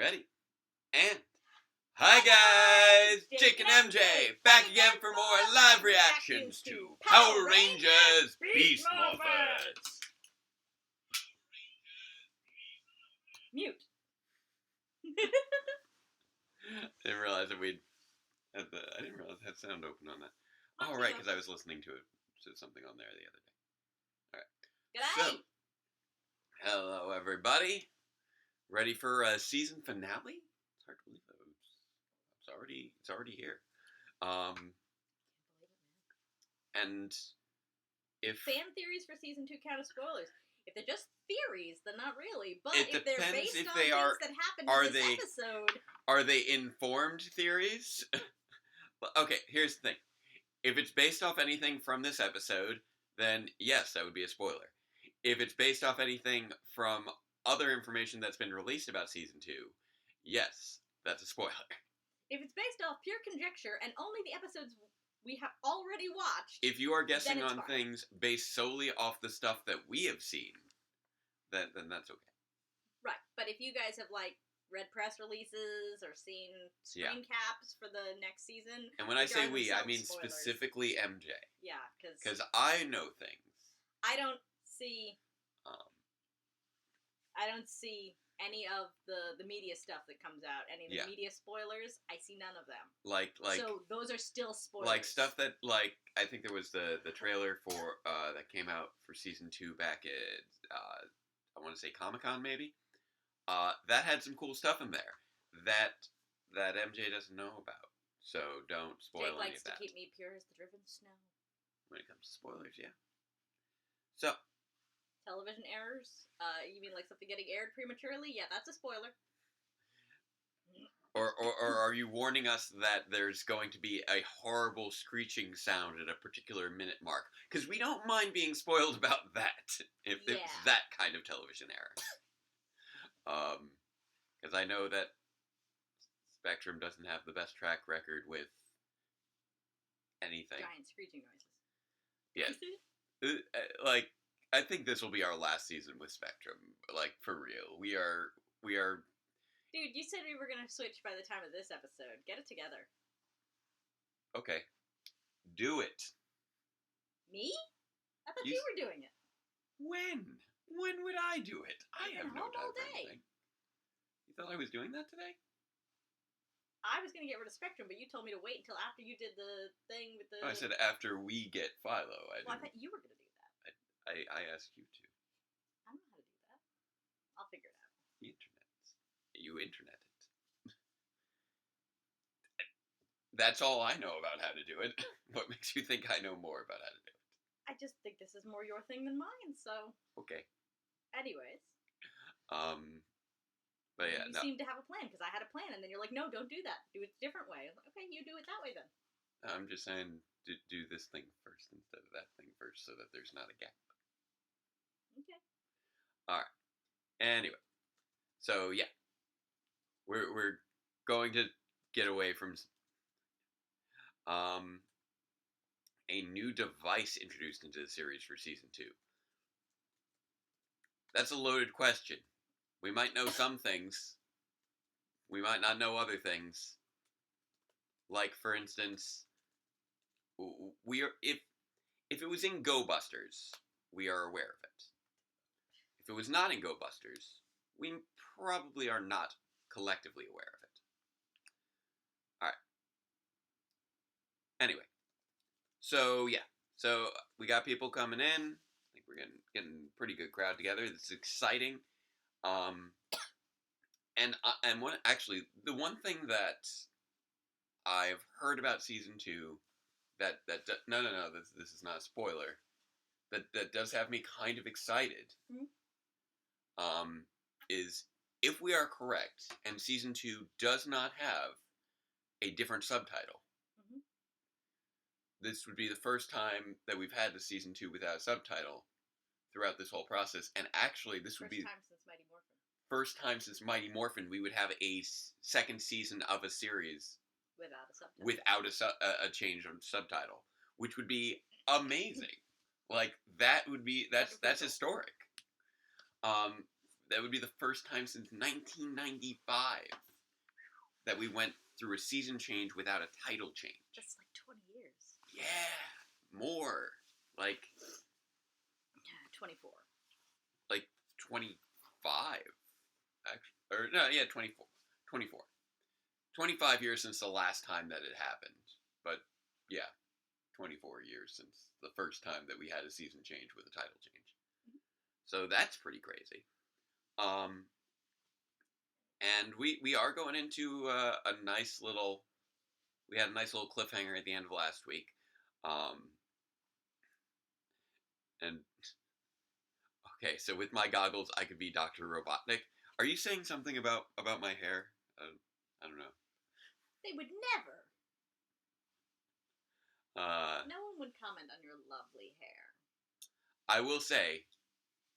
Ready? And hi guys! Jake and MJ back again for more live reactions to Power Rangers Beast Morphers. Mute. I didn't realize that we'd had I didn't realize I had sound open on that. Oh, right, because I was listening to something on there the other day. All right. G'day. So, hello everybody. Ready for a season finale? It's hard to believe that it's already here. And if fan theories for season 2 count as spoilers. If they're just theories, then not really. But it if they're depends based if on they things that happened in this episode, are they informed theories? Okay, here's the thing. If it's based off anything from this episode, then yes, that would be a spoiler. If it's based off anything from other information that's been released about season 2, yes, that's a spoiler. If it's based off pure conjecture and only the episodes we have already watched, if you are guessing on fine. things based solely off the stuff that we have seen, then that's okay. Right, but if you guys have read press releases or seen screen caps for the next season, and when I say we, I mean spoilers. specifically MJ. Yeah, because I know things. I don't see. I don't see any of the media stuff that comes out. Any of the media spoilers, I see none of them. So those are still spoilers. Like stuff that I think there was the trailer for that came out for season 2 back at I want to say Comic-Con maybe. That had some cool stuff in there that MJ doesn't know about. So don't spoil any of that. Jake likes to keep me pure as the driven snow. When it comes to spoilers, yeah. So. Television errors? You mean like something getting aired prematurely? Yeah, that's a spoiler. Or are you warning us that there's going to be a horrible screeching sound at a particular minute mark? Because we don't mind being spoiled about that, if it's that kind of television error. Because I know that Spectrum doesn't have the best track record with anything. Giant screeching noises. Yes. I think this will be our last season with Spectrum. For real. We are... Dude, you said we were going to switch by the time of this episode. Get it together. Okay. Do it. Me? I thought you were doing it. When? When would I do it? I have no doubt all day. You thought I was doing that today? I was going to get rid of Spectrum, but you told me to wait until after you did the thing with the... I said after we get Philo. I thought you were going to do that. I asked you to. I don't know how to do that. I'll figure it out. The internet. You internet it. That's all I know about how to do it. What makes you think I know more about how to do it? I just think this is more your thing than mine, so... Okay. Anyways. But yeah, you seem to have a plan, because I had a plan, and then you're like, no, don't do that. Do it a different way. I'm like, okay, you do it that way then. I'm just saying, do this thing first instead of that thing first, so that there's not a gap. Okay. Alright. Anyway. So, yeah. We're going to get away from a new device introduced into the series for season 2. That's a loaded question. We might know some things. We might not know other things. Like, for instance, if it was in Go Busters, we are aware of it. If it was not in Go Busters, we probably are not collectively aware of it. Alright. Anyway. So, yeah. So, we got people coming in. I think we're getting a pretty good crowd together. This is exciting. The one thing that I've heard about season 2 this is not a spoiler, that does have me kind of excited, is if we are correct and season 2 does not have a different subtitle, this would be the first time that we've had the season 2 without a subtitle throughout this whole process, and actually this would be first time since Mighty Morphin we would have a second season of a series without a change of subtitle, which would be amazing. That's historic. that would be the first time since 1995 that we went through a season change without a title change. That's like 20 years. Yeah, more. Like 24. Like 25. Actually, or no, yeah, 24. 24. 25 years since the last time that it happened. But yeah, 24 years since the first time that we had a season change with a title change. Mm-hmm. So that's pretty crazy. And we are going into a nice little. We had a nice little cliffhanger at the end of last week. And okay, so with my goggles, I could be Dr. Robotnik. Are you saying something about my hair? I don't know. They would never. No one would comment on your lovely hair. I will say,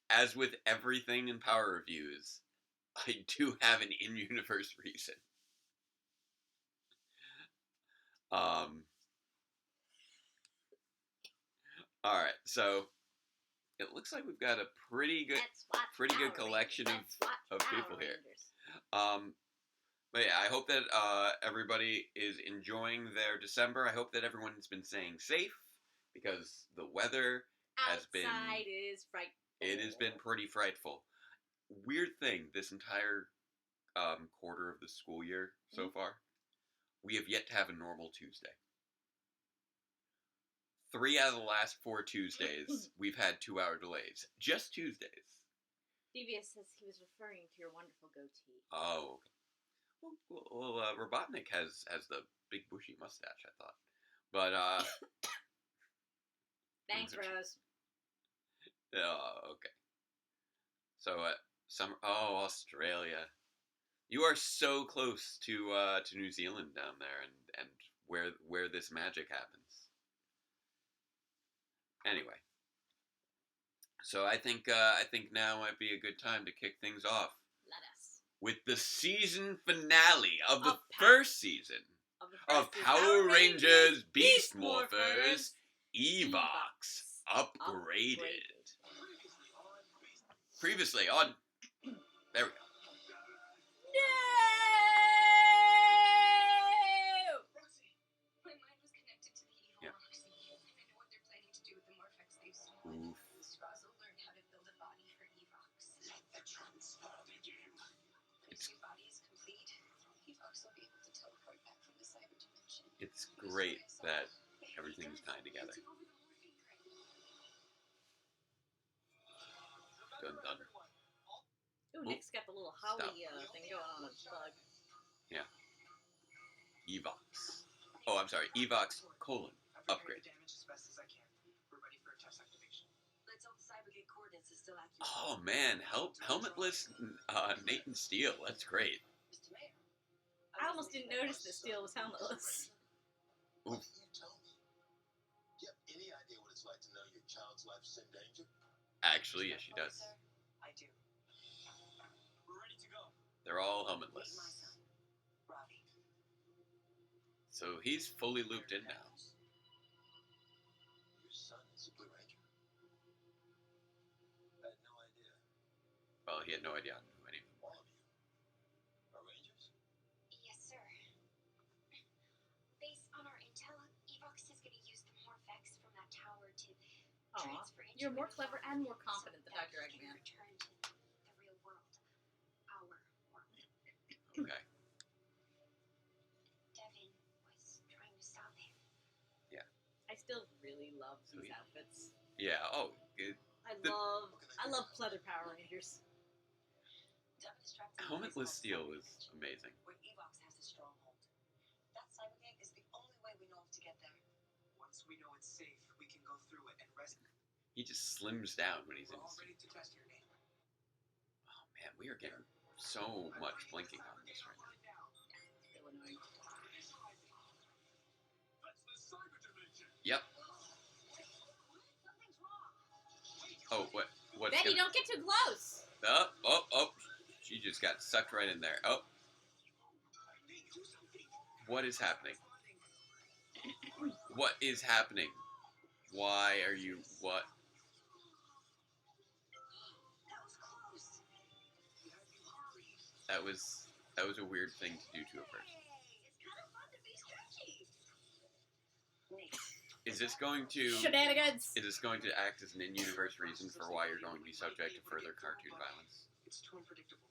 as with everything in Power Reviews, I do have an in-universe reason. Alright, so it looks like we've got a pretty good collection of people here. But yeah, I hope that everybody is enjoying their December. I hope that everyone's been staying safe because the weather has been... Outside is frightful. It has been pretty frightful. Weird thing, this entire quarter of the school year so far, we have yet to have a normal Tuesday. 3 out of the last 4 Tuesdays, we've had 2-hour delays. Just Tuesdays. Devious says he was referring to your wonderful goatee. Oh, okay. Well, Robotnik has the big bushy mustache, I thought. But, Thanks, Rose. Okay. So, Australia. You are so close to New Zealand down there, and where this magic happens. Anyway, so I think now might be a good time to kick things off. Let us. With the season finale of the first season of Power Rangers Beast Morphers Evox Upgraded. Previously on... There we go. It's great that everything's tying together. Dun dun. Ooh, Nick's got the little Holly thing going on his bug. Yeah. Evox. Oh, I'm sorry. Evox : upgrade. Oh man, helmetless Nathan Steele. That's great. I almost didn't notice that Steele was helmetless. Oof. Actually, yes, she does. I do. We're ready to go. They're all helmetless. So he's fully looped in now. Your son is a Blue Ranger. I had no idea. Well, he had no idea who any of them were. All of you are Rangers? Yes, sir. Based on our intel, Evox is going to use the Morphex from that tower to transfer into... You're more clever and more confident than Dr. Eggman. Return to the real world. Our world. Okay. Devin was trying to stop him. Yeah. I still really love these outfits. Yeah, oh, good. I love pleather Power Rangers. Helmetless Steel is amazing. Where Evox has a stronghold. That cybergate is the only way we know of to get there. Once we know it's safe, we can go through it and rest. He just slims down when he's in We're all his... ready to test your name. Oh man, we are getting so much blinking on this right now. Yep. Oh, what's Betty, don't get too close! Oh. She just got sucked right in there. Oh. What is happening? What is happening? Why are you... What? That was close. That was a weird thing to do to a person. It's kind of fun to be stretchy. Is this going to shenanigans? Is this going to act as an in-universe reason for why you're going to be subject to further cartoon violence? It's too unpredictable.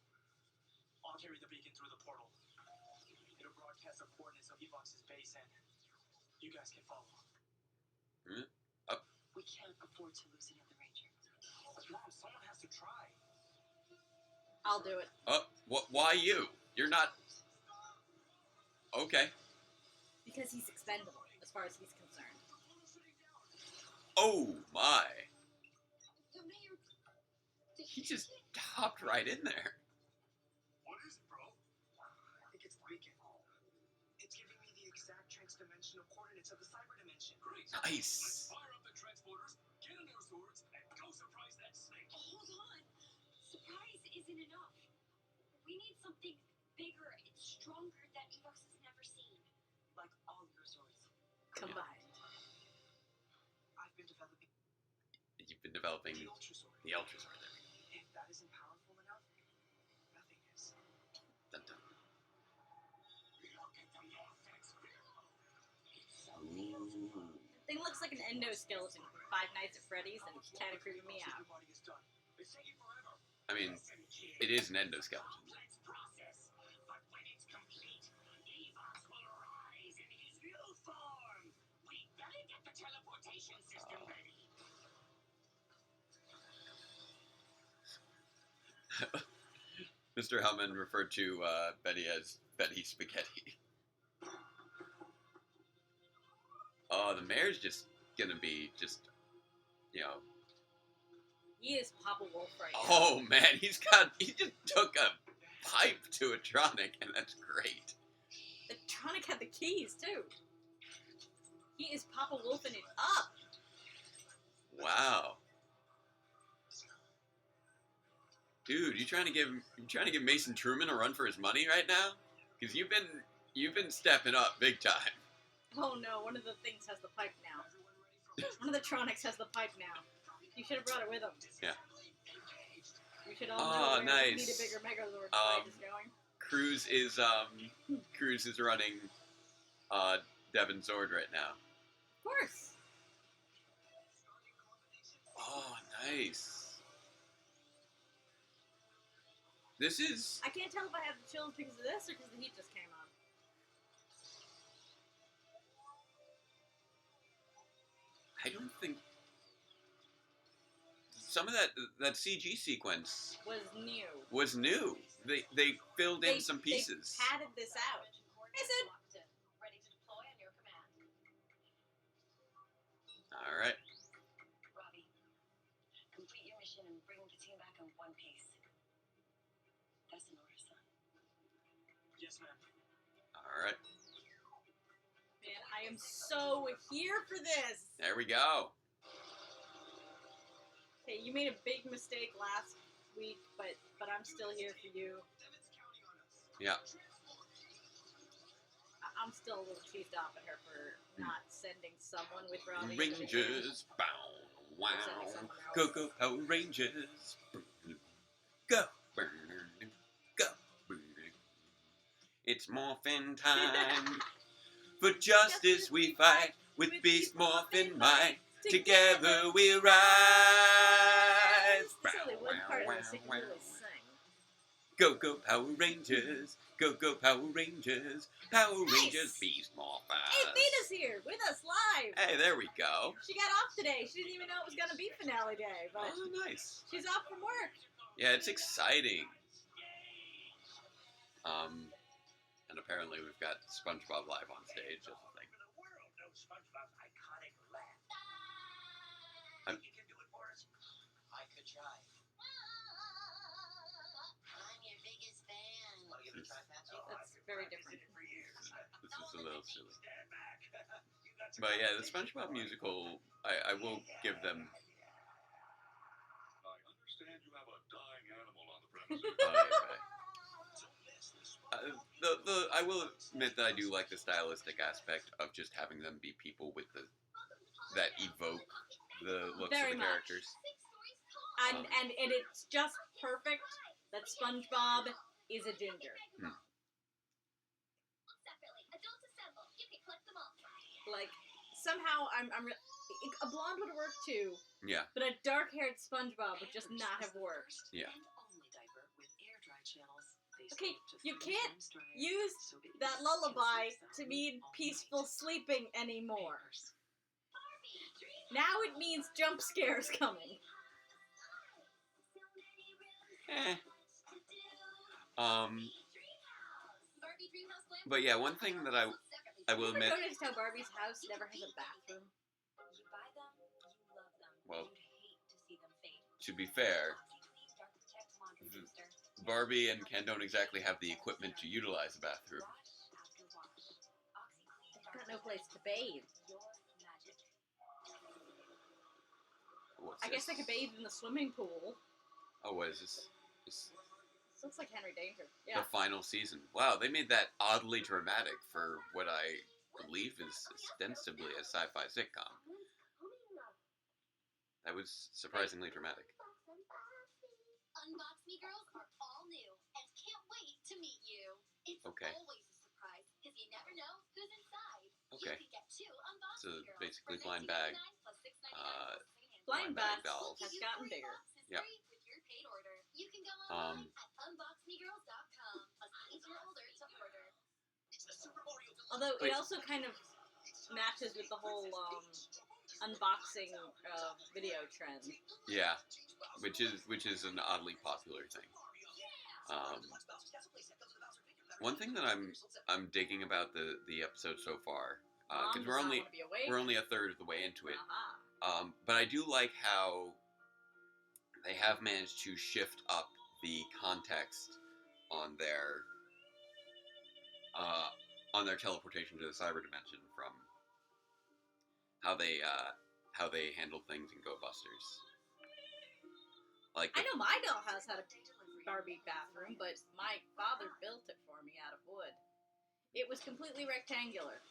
I'll carry the beacon through the portal. It'll broadcast the coordinates of Evox's base, and you guys can follow. Up. We can't afford to lose another ranger. Mom, someone has to try. I'll do it. Why you? You're not. Okay. Because he's expendable, as far as he's concerned. Oh my! The mayor... He just hopped right in there. What is it, bro? I think it's the beacon. It's giving me the exact transdimensional coordinates of the cyber dimension. Great. Nice. Let's fire up the transporters, get in their swords, and go surprise that snake. Hold on. Surprise isn't enough. We need something bigger and stronger that Evox has never seen. Like all your swords. Combined. I've been developing You've been developing the Ultra Sword. the Ultra Sword. There we If that isn't powerful enough, nothing is. go. Dun, dun. Ooh. Thing looks like an endoskeleton from Five Nights at Freddy's, and it's kind of creeping me out. I mean, it is an endoskeleton. Process, but when it's complete, Evox will arise in his new form. We better get the teleportation system ready. Mr. Hellman referred to Betty as Betty Spaghetti. Oh, the mayor's just gonna be just, you know. He is Papa Wolf right now. Oh man, he just took a pipe to a Tronic, and that's great. The Tronic had the keys too. He is Papa Wolfing it up. Wow. Dude, you trying to give Mason Truman a run for his money right now? Because you've been stepping up big time. Oh no, one of the things has the pipe now. One of the Tronics has the pipe now. You should have brought it with him. Yeah. We should all know nice. We need a bigger Megazord fight is going. Cruz is running Devin's Zord right now. Of course. Oh, nice. This is... I can't tell if I have the chills because of this or because the heat just came on. I don't think... Some of that CG sequence... Was new. They filled in some pieces. They padded this out. Is it? Ready to deploy on your command. Alright. Robbie, complete your mission and bring the team back in one piece. That's an order, son. Yes, ma'am. Alright. Man, I am so here for this. There we go. Okay, you made a big mistake last week, but I'm still here for you. Yeah. I'm still a little cheesed off at her for not sending someone with Robbie. Rangers, bow, wow. Sending someone else. Go, go, Power Rangers. Go. Go. It's morphin' time. For justice we fight. With beast morphin' might. Together we rise. There's only one part of this you can really sing. Go, go, Power Rangers. Go, go, Power Rangers. Power Rangers, beast morphers. Hey, Thena's here with us live. Hey, there we go. She got off today. She didn't even know it was going to be finale day, but Oh, nice. she's off from work. Yeah, it's exciting. And apparently we've got SpongeBob live on stage. That's the thing. The world knows SpongeBob's iconic laugh. I'm- You can do it for us. I could try. I'm your biggest fan. Want to give it a try, Patsy? That's very different. This is a little silly. Stand back. You got some But yeah, the competition. SpongeBob musical, I will give them. I understand you have a dying animal on the premises. Right. I will admit that I do like the stylistic aspect of just having them be people with that evoke the looks Very of the much. characters. And it's just perfect that SpongeBob is a ginger. Like, somehow a blonde would have worked too. Yeah. But a dark-haired SpongeBob would just not have worked. Yeah. Okay, you can't use that lullaby to mean peaceful sleeping anymore. Now it means jump scares coming. But yeah, one thing that I will admit. Have you noticed how Barbie's house never has a bathroom? You buy them, you love them. Well, You'd hate to see them fade. To be fair, Barbie and Ken don't exactly have the equipment to utilize a bathroom. They've got no place to bathe. I guess they could bathe in the swimming pool. Oh, what is this? This looks like Henry Danger. Yeah. The final season. Wow, they made that oddly dramatic for what I believe is ostensibly a sci-fi sitcom. That was surprisingly dramatic. Unbox Me girls are all new and can't wait to meet you. It's always a surprise because you never know who's inside. Okay. You can get 2 Unbox So Me girls basically for blind bag. Blind bag dolls has gotten bigger. Yeah. With your paid order. You can go online at unboxmegirls.com. +18 or older to order. Although it also kind of matches with the whole unboxing video trend. Yeah, which is an oddly popular thing. One thing that I'm digging about the episode so far, because we're only a third of the way into it. But I do like how they have managed to shift up the context on their teleportation to the cyber dimension from how they handle things in Go Busters. Like I know my dollhouse had a Barbie bathroom, but my father built it for me out of wood. It was completely rectangular.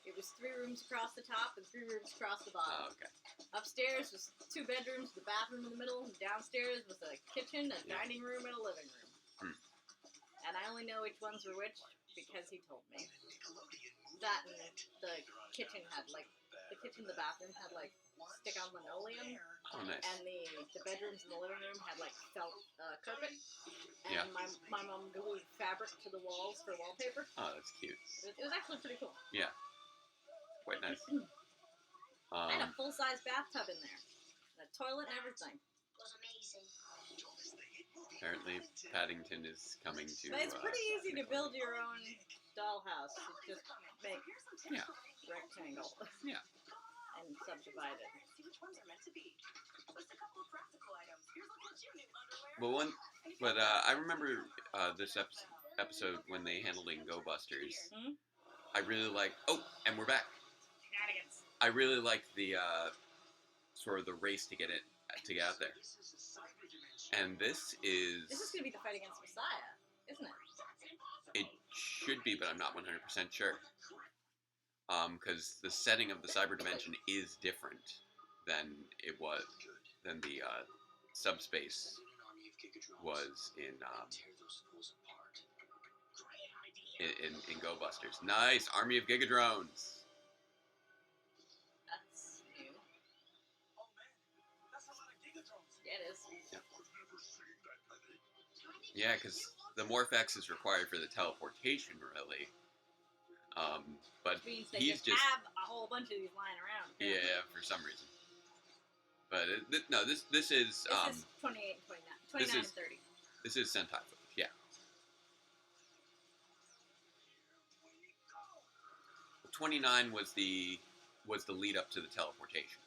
It was 3 rooms across the top and 3 rooms across the bottom. Oh, okay. Upstairs was 2 bedrooms, the bathroom in the middle, and downstairs was a kitchen, a dining room, and a living room. And I only know which ones were which because he told me. That and the kitchen had the bathroom had stick-on linoleum. Oh, nice. And the bedrooms in the living room had felt carpet. And my mom glued fabric to the walls for wallpaper. Oh, that's cute. It was actually pretty cool. Yeah. Quite nice. I had a full-size bathtub in there. And a toilet and everything. Was amazing. Apparently, Paddington is coming to... But it's pretty easy to build your own dollhouse. You just make rectangle. Yeah. And subdivide it. But I remember this episode when they handled it in Go Busters. Hmm? I really liked... Oh, and we're back. Shenanigans. I really liked the sort of the race to get out there. And this is going to be the fight against Messiah, isn't it? It should be, but I'm not 100% sure. Because the setting of the cyber dimension is different than the subspace was in Go Busters. Nice! Army of Gigadrones! That's new. Oh man, that's a lot of gigadrones. Yeah, it is. Yeah, because the Morphex is required for the teleportation, really. But which means they he's just have a whole bunch of these lying around. Yeah, for some reason. But this is... This is 28 and 29. 29 and 30. This is Sentai footage, yeah. 29 was the lead up to the teleportation,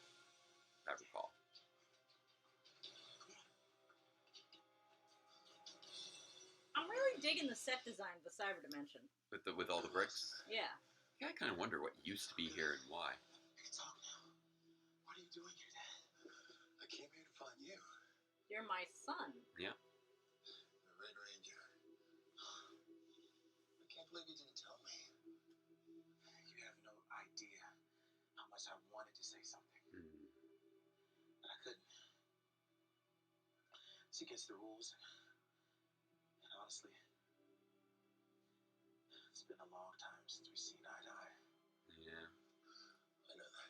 if I recall. I'm really digging the set design of the cyber dimension. With all the bricks? Yeah. I kind of wonder what used to be here and why. Talk now. What are you doing here, Dad? I came here to find you. You're my son. Yeah. The Red Ranger. I can't believe you didn't tell me. You have no idea how much I wanted to say something. But I couldn't. It's against the rules, and honestly, it's been a long time since we've seen eye to eye. Yeah. I know that.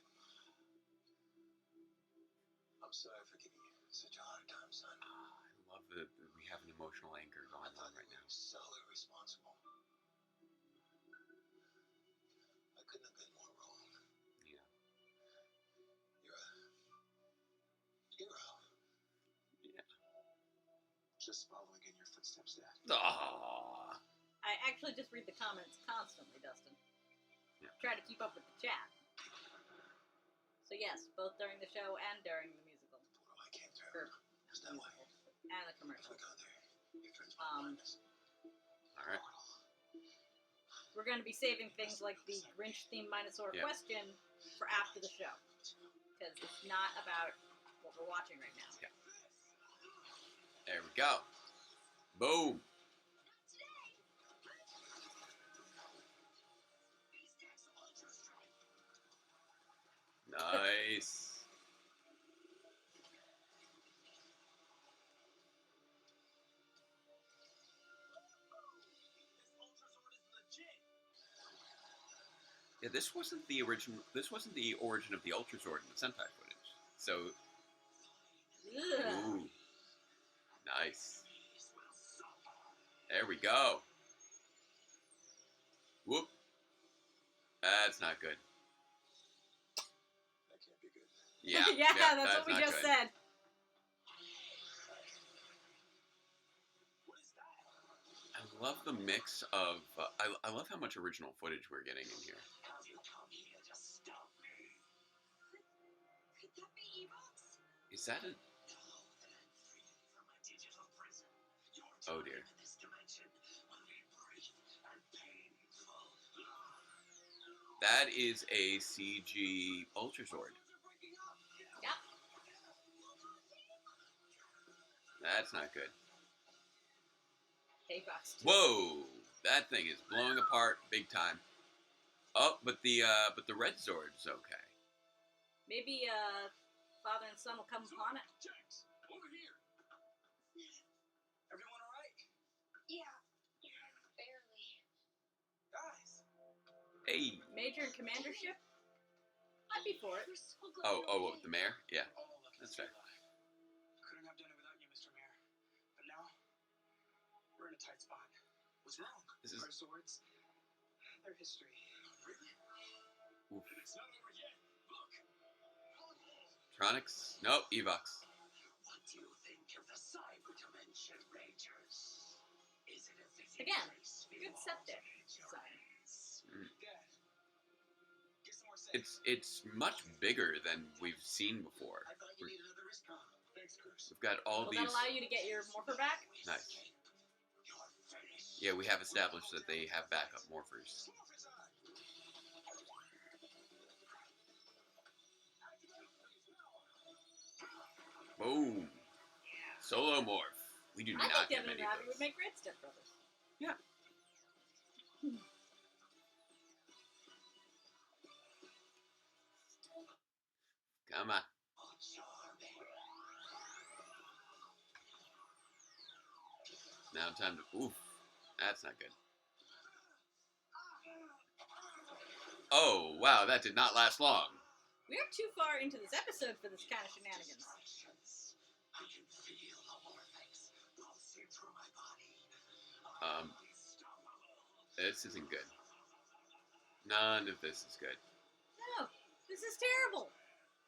I'm sorry for giving you such a hard time, son. I love that we have an emotional anchor going on right now. So irresponsible. I couldn't have been more wrong. Yeah. You're a hero. Yeah. Just following in your footsteps, Dad. Aww. I actually just read the comments constantly, Dustin. Yeah. Try to keep up with the chat. So yes, both during the show and during the musical. Well, I came through. It's that way. And the If commercial. we go there, your friends will find us. All right. We're going to be saving things like the Grinch-themed Minosaur question for after the show. Because it's not about what we're watching right now. Yeah. There we go. Boom. Nice. Yeah, this wasn't the original. This wasn't the origin of the Ultrazord in the Sentai footage. So, Ugh. ooh, nice. There we go. Whoop. That's not good. That can't be good. Yeah. Yeah, that's what we not just good. said. What is that? I love the mix of. I love how much original footage we're getting in here. Have you come here to stop me? Could that be Evox? Is that a? Now that I'm free from my digital prison, your Oh, time dear. in this dimension will be brief and painful. That is a CG Ultrazord. Yep. That's not good. Evox. Whoa! That thing is blowing apart big time. Oh, but the Red Zord's okay. Maybe father and son will come upon it. Jax, over here. Everyone all right? Yeah, barely. Guys. Hey. Major and commandership? I'd be for it. We're so glad you're Oh, okay. the mayor? Yeah. All of us That's right. alive. Couldn't have done it without you, Mr. Mayor. But now, we're in a tight spot. What's wrong? This is. Our swords, their history. Really? Oof. And it's not over yet. Look. Tronics? Nope. Evox. What do you think of the cyber dimension, Rangers? Is it a physical Again, place for good you set all to there. meet your So. ends? Dad. Get some more sense. It's much bigger than we've seen before. I thought you needed another wrist pump. Thanks, Chris. We've got all Will these. that allow you to get your morpher back? Nice. You're finished. Yeah, we have established that they have backup morphers. Morphers eye. Boom. Solo morph. We do I not think get Devin and many of Ravi those. would make great stepbrothers. Yeah. Come on. Oh, charming. Now time to. Oof. That's not good. Oh, wow. That did not last long. We're too far into this episode for this kind of shenanigans. I can feel the morphings pulsing through my body. Unstoppable. This isn't good. None of this is good. No, this is terrible.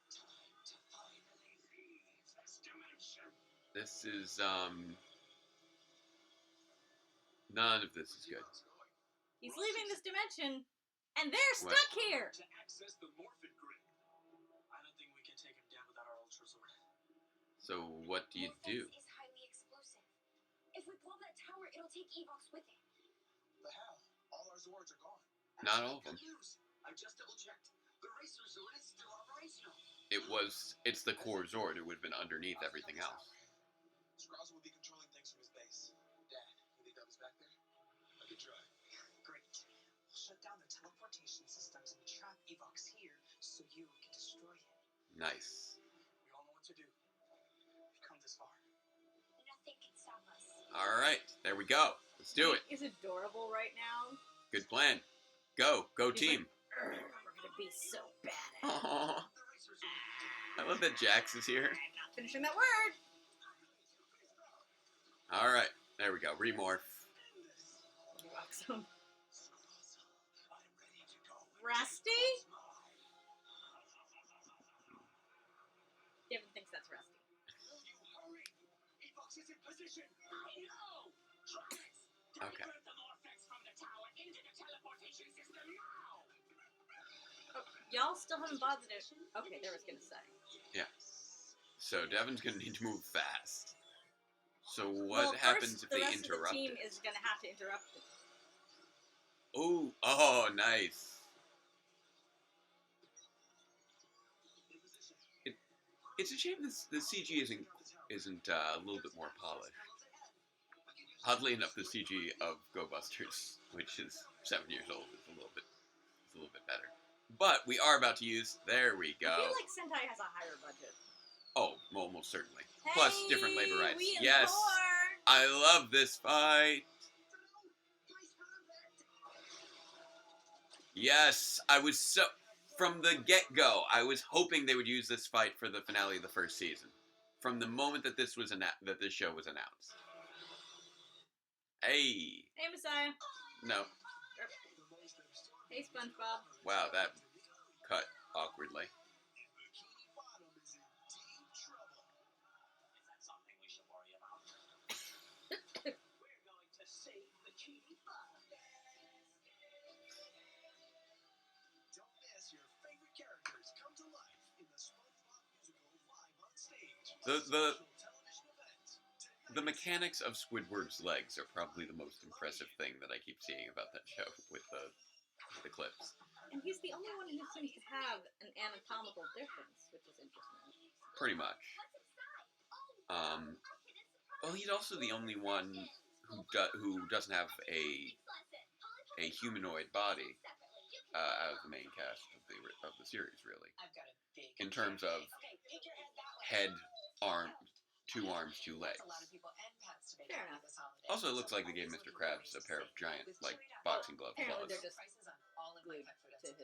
Time to finally leave this dimension. This is, none of this is good. He's leaving this dimension, and they're What? stuck here. To access the Morphin grid. I don't think we can take him down without our Ultrazord. So what do you do? Morphins is highly explosive. If we blow that tower, it'll take Evox with it. But how? All our Zords are gone. Not all of them. Good news. I just double checked. The Racer Zord is still operational. It's the core Zord. It would have been underneath everything else. Scrolls will be controlling things from his base. Dad, you think that was back there? I could try. Great. We'll shut down the teleportation systems and trap Evox here so you can destroy it. Nice. We all know what to do. We've come this far. Nothing can stop us. All right, there we go. Let's do it. He's adorable right now. Good plan. Go He's team. Like, we're gonna be so bad. Aww. I love that Jax is here. I'm not finishing that word. All right, there we go. Remorph. Awesome. Rusty? Devin thinks that's Rusty. Evox is in position. I know! Trunks! Okay. Divert the Morphers from the tower into the teleportation system now! Oh, y'all still haven't bothered it. Okay, there was gonna say. Yeah. So Devin's gonna need to move fast. So what happens if they interrupt the rest of the team it? is gonna have to interrupt it. Oh, nice. It's a shame the CG isn't a little bit more polished. Oddly enough, the CG of Go Busters, which is 7 years old, is a little bit better. But we are about to use. There we go. I feel like Sentai has a higher budget. Oh, almost certainly. Hey, Plus different labor rights. We Yes, I love this fight. Yes, I was so. From the get-go, I was hoping they would use this fight for the finale of the first season. From the moment that this show was announced. Hey. Hey, Messiah. No. Hey, SpongeBob. Wow, that cut awkwardly. Bikini Bottom is in deep trouble. Is that something we should worry about? We're going to save Bikini Bottom. Don't miss your favorite characters come to life in the SpongeBob musical live on stage. The mechanics of Squidward's legs are probably the most impressive thing that I keep seeing about that show with the clips. And he's the only one who seems to have an anatomical difference, which is interesting. Pretty much. Well, he's also the only one who doesn't have a humanoid body out of the main cast of the series, really. In terms of head, arm, 2 arms, 2 legs. Fair enough. Also, it looks like they gave Mr. Krabs a pair of giant, boxing glove Apparently claws. they're just glued to his...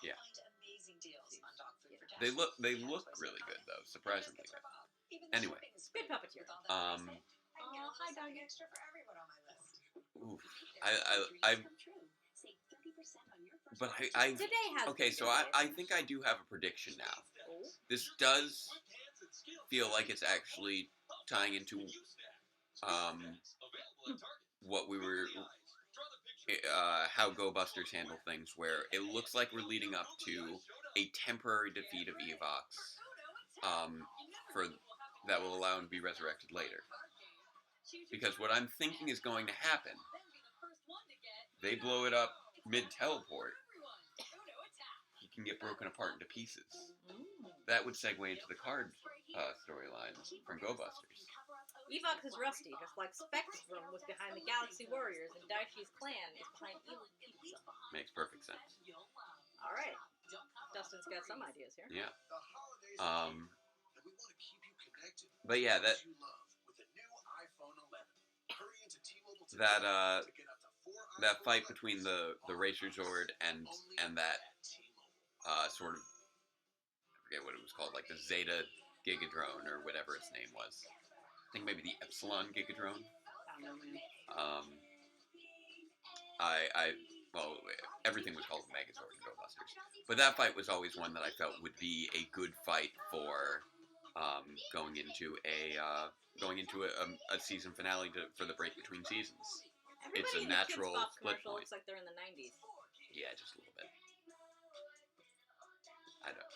Yeah. They look really good though, surprisingly good. Anyway. Good puppeteer. Hi, doggy. Oof. But I Today has okay, been so good. I think I do have a prediction now. This does feel like it's actually tying into what we were how Go Busters handle things, where it looks like we're leading up to a temporary defeat of Evox that will allow him to be resurrected later. Because what I'm thinking is going to happen, they blow it up mid-teleport, he can get broken apart into pieces. That would segue into the card storyline from Go Busters. Evox is Rusty, just like Spectrum was behind the Galaxy Warriors, and Daishi's clan is behind Elite Pizza. Makes perfect sense. Alright. Dustin's got some ideas here. Yeah. But yeah, that fight between the Racer Zord and that sort of, I forget what it was called, like the Zeta Gigadrone or whatever its name was. I think maybe the Epsilon Gigadrone. I don't know, man. Well, everything was called Megazord in Go Busters. But that fight was always one that I felt would be a good fight for going into a season finale for the break between seasons. Everybody It's a in the natural Kids Bop split commercial point. looks like they're in the 90s. Yeah, just a little bit. I don't know.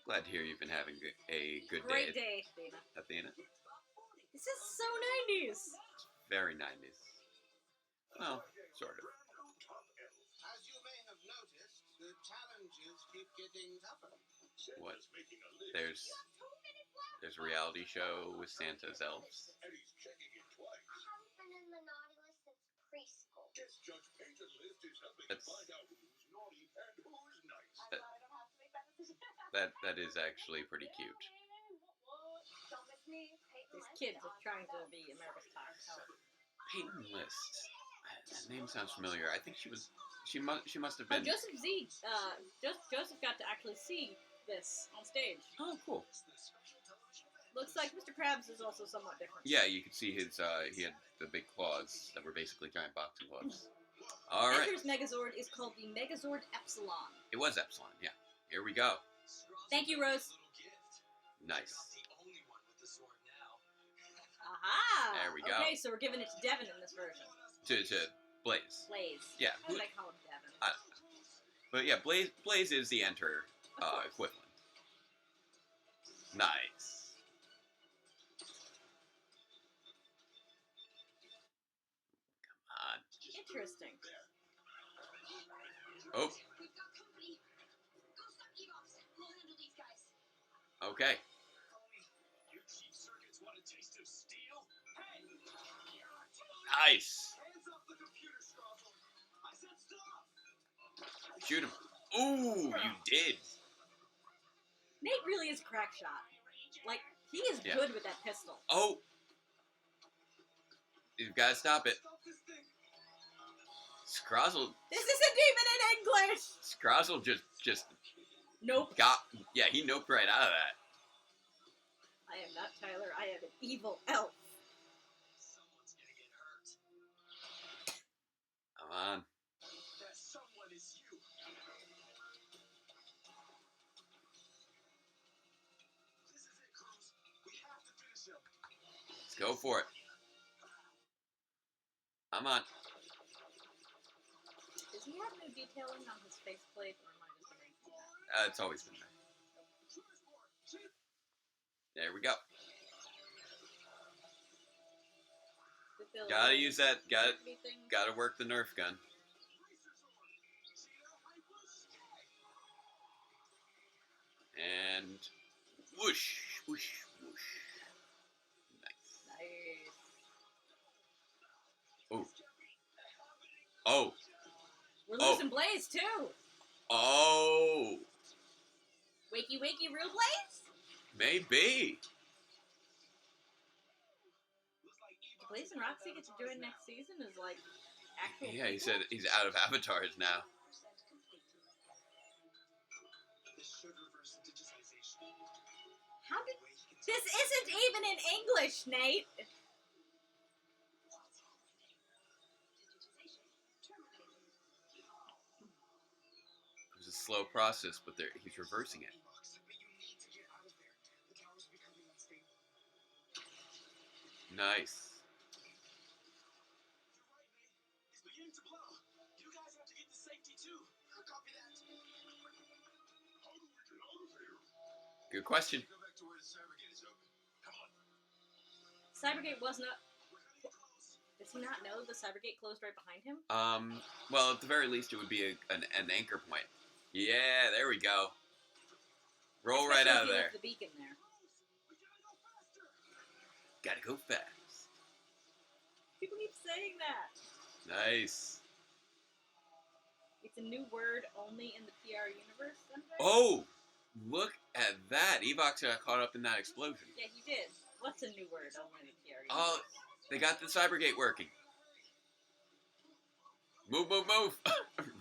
Glad to hear you've been having a good Great day day, Dana. Athena. This is so 90s. Very 90s. Well, sort of. As you may have noticed, the challenges keep getting tougher. What? There's a reality show with Santa's elves. And he's checking it twice. I haven't been in the naughty list since preschool. Guess Judge Payton's list is helping That's- find out who's naughty and who's nice. That is actually pretty cute. These kids are trying to be America's top talent. Peyton List. That name sounds familiar. I think she must have been. Joseph Z. Joseph got to actually see this on stage. Oh, cool. Looks like Mr. Krabs is also somewhat different. Yeah, you could see his. He had the big claws that were basically giant boxing gloves. All right. Enter's Megazord is called the Megazord Epsilon. It was Epsilon. Yeah. Here we go. Thank you, Rose. Nice. Aha! There we go. Okay, so we're giving it to Devin in this version. To Blaze. Blaze. Yeah. Why did I call him Devin? But yeah, Blaze is the Enter equivalent. Nice. Come on. Interesting. Oh. We've got company. Go stop Evox. We'll handle these guys. Okay. You cheap circuits want a taste of steel? Hey! Nice. Hands off the computer, Scrozzle. I said stop! Shoot him. Ooh, you did. Nate really is a crack shot. Like, he is Yeah. good with that pistol. Oh. You've got to stop it. Stop this thing! Scrozzle. This isn't even in English! Scrozzle just Nope. got. Yeah, he noped right out of that. I am not Tyler. I am an evil elf. Someone's gonna get hurt. Come on. That someone is you. This is it, Cruz. We have to finish him. Let's go for it. Come on. Does he have no detailing on his faceplate, or am I just arranging that? It's always been there. There we go. Gotta use that. Gotta work the Nerf gun. And whoosh, whoosh, whoosh. Nice. Nice. Oh. Oh. We're Oh. losing Blaze, too! Oh. Wakey, wakey, real Blaze? Maybe. Blaze and Roxy get to join next season as, like, actual Yeah, he people? said he's out of avatars now. This should reverse the digitization. How did... This isn't even in English, Nate! It was a slow process, but he's reversing it. But you need to get out of there. The tower's becoming unstable. Nice. You're right, Nate. It's beginning to blow. You guys have to get to safety too. Copy that. How do we get out of here? Good question. Go back to where the Cybergate is open. Come on. Cybergate was not... We're gonna get close. Does he not know the Cybergate closed right behind him? Well, at the very least, it would be an anchor point. Yeah, there we go. Roll right out of Especially if you there. left the beacon there. We gotta go faster. Gotta go fast. People keep saying that. Nice. It's a new word only in the PR universe, sometimes? Oh, look at that. Evox got caught up in that explosion. Yeah, he did. What's a new word only in the PR universe? Oh, they got the Cybergate working. Move, move, move.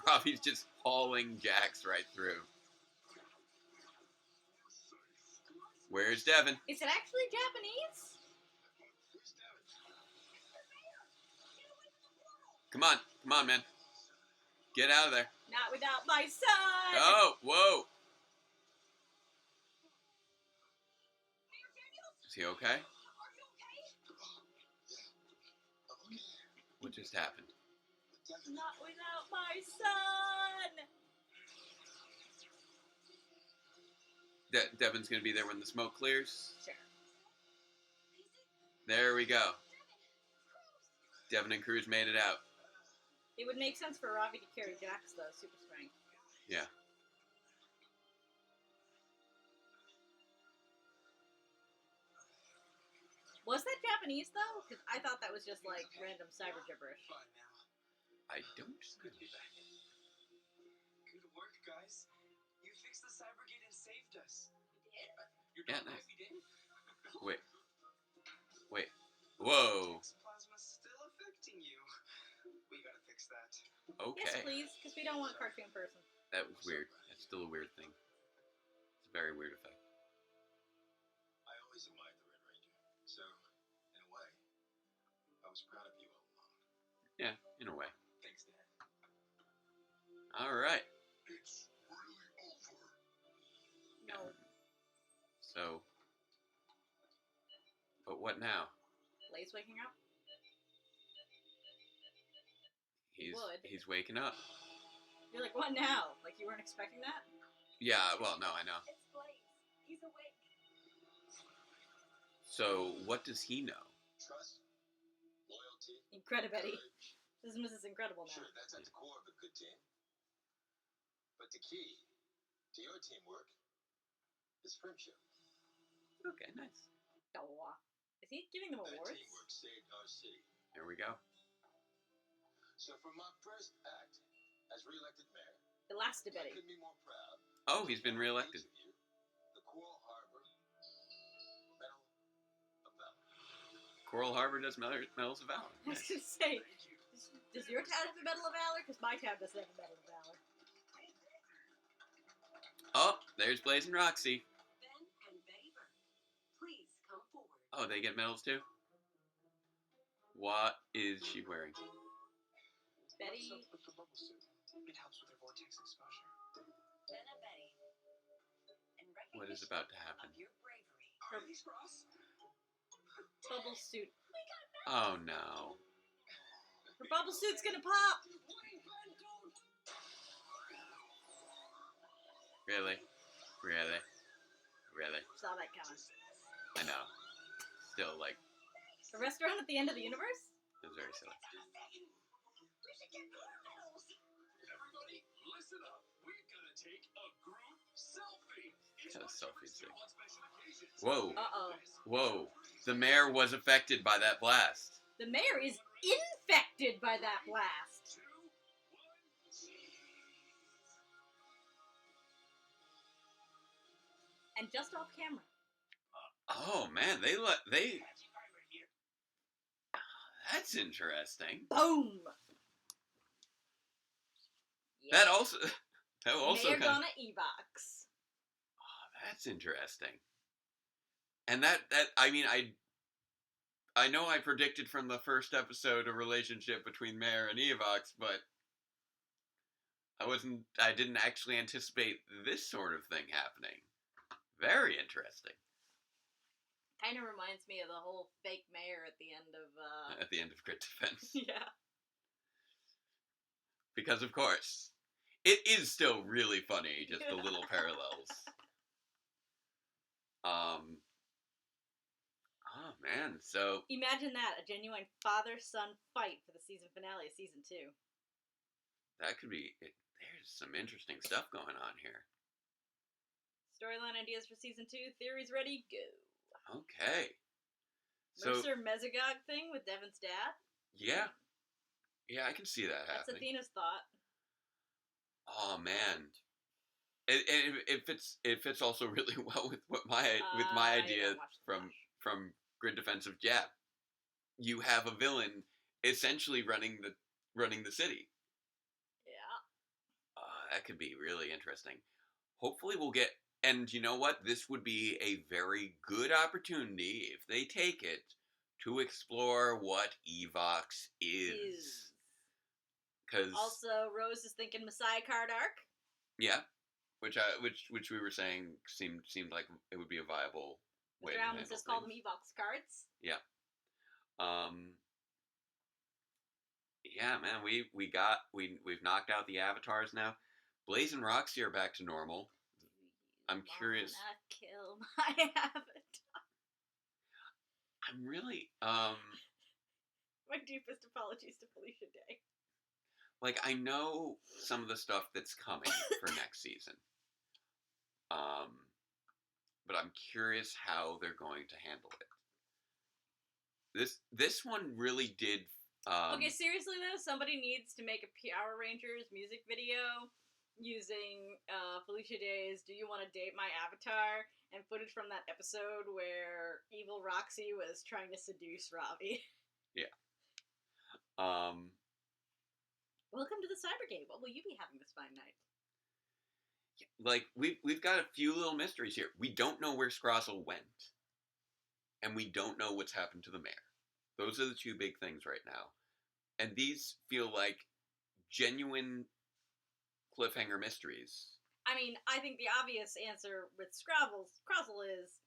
Robbie's just hauling Jax right through. Where's Devin? Is it actually Japanese? Come on, man. Get out of there. Not without my son! Oh, whoa. Is he okay? What just happened? Not without my son! Devin's gonna be there when the smoke clears. Sure. There we go. Devin and Cruz made it out. It would make sense for Ravi to carry Jax, though, super strength. Yeah. Was that Japanese, though? Because I thought that was just, like, random cyber gibberish. Fine now. I don't Good to be back. Good work, guys. You fixed the Cybergate and saved us. Yeah, nice. Wait. Whoa. Plasma's still affecting you. We gotta fix that. Okay. Yes, please, because we don't want cartoon person. That was weird. That's still a weird thing. It's a very weird effect. I always admired the Red Ranger. So, in a way, I was proud of you all along. Yeah, in a way. Thanks, Dad. All right. It's really over. No. So, but what now? Blaze waking up? He's waking up. You're like, what now? Like, you weren't expecting that? Yeah, well, no, I know. It's Blaze. He's awake. So, what does he know? Trust, loyalty, Incredibility. courage. This is Mrs. Incredible now. Sure, that's at the core of a good team. But the key to your teamwork is friendship. Okay, nice. Oh, is he giving them That awards? teamwork saved our city. There we go. So for my first act as re-elected mayor, The last I Betty. couldn't be more proud. Oh, he's been reelected. Each of you, the Coral Harbor Medal of Valor. Coral Harbor does Medals of Valor. I was gonna say, does your tab have a Medal of Valor? Because my tab doesn't have a Medal of Valor. Oh, there's Blaze and Roxy. Ben and Betty Burke, please come forward. Oh, they get medals too? What is she wearing? Betty. What's up with the bubble suit? It helps with her vortex exposure. Ben and Betty. In What is recognition about to happen? of your bravery. Are these Ross? Bubble suit. Oh no. Her bubble suit's gonna pop! Really? Really? Really? Saw that coming. I know. Still, like, A restaurant at the end of the universe? it was very silly. We should get more medals. Everybody, listen up. We're gonna take a group selfie. It's Got a what selfie tourists do stick. on special occasions. Whoa. Uh-oh. Whoa. The mayor was affected by that blast. The mayor is infected by that blast. 2, 1, cheese. And just off camera. Oh man, they Catchy fiber here. that's interesting. Boom! That also Mayor kind of, gonna Evox. that's interesting. And that I mean I know I predicted from the first episode a relationship between Mayor and Evox, but I didn't actually anticipate this sort of thing happening. Very interesting. Kind of reminds me of the whole fake mayor at the end of, At the end of Grid Defense. yeah. Because of course, it is still really funny, just the little parallels. Oh man, so Imagine that, a genuine father-son fight for the season finale of season 2. that could be there's some interesting stuff going on here. Storyline ideas for season 2, theories ready, go. Okay. So Mercer Mesogog thing with Devin's dad? yeah. Yeah, I can see that That's happening. Athena's thought. Oh man. It fits also really well with my I idea don't watch The Flash. from Grid Defense of Jap. You have a villain essentially running the city. Yeah. That could be really interesting. Hopefully we'll get, and you know what? This would be a very good opportunity, if they take it, to explore what Evox is. Because Also, Rose is thinking Messiah card arc. yeah, which we were saying seemed like it would be a viable way Mr. to Almond handle just call them things. Evox cards. Yeah. Yeah, man, we've knocked out the avatars now. Blaze and Roxy are back to normal. I'm curious. Wanna kill my avatar. I'm really My deepest apologies to Felicia Day. like, I know some of the stuff that's coming for next season. But I'm curious how they're going to handle it. This one really did. Okay, seriously though, somebody needs to make a Power Rangers music video using Felicia Day's "Do You Want to Date My Avatar" and footage from that episode where evil Roxy was trying to seduce Robbie. Yeah. Welcome to the Cyber Game. What will you be having this fine night? Like, we've got a few little mysteries here. We don't know where Scrozzle went. And we don't know what's happened to the mayor. Those are the two big things right now. And these feel like genuine cliffhanger mysteries. I mean, I think the obvious answer with Scrozzle is...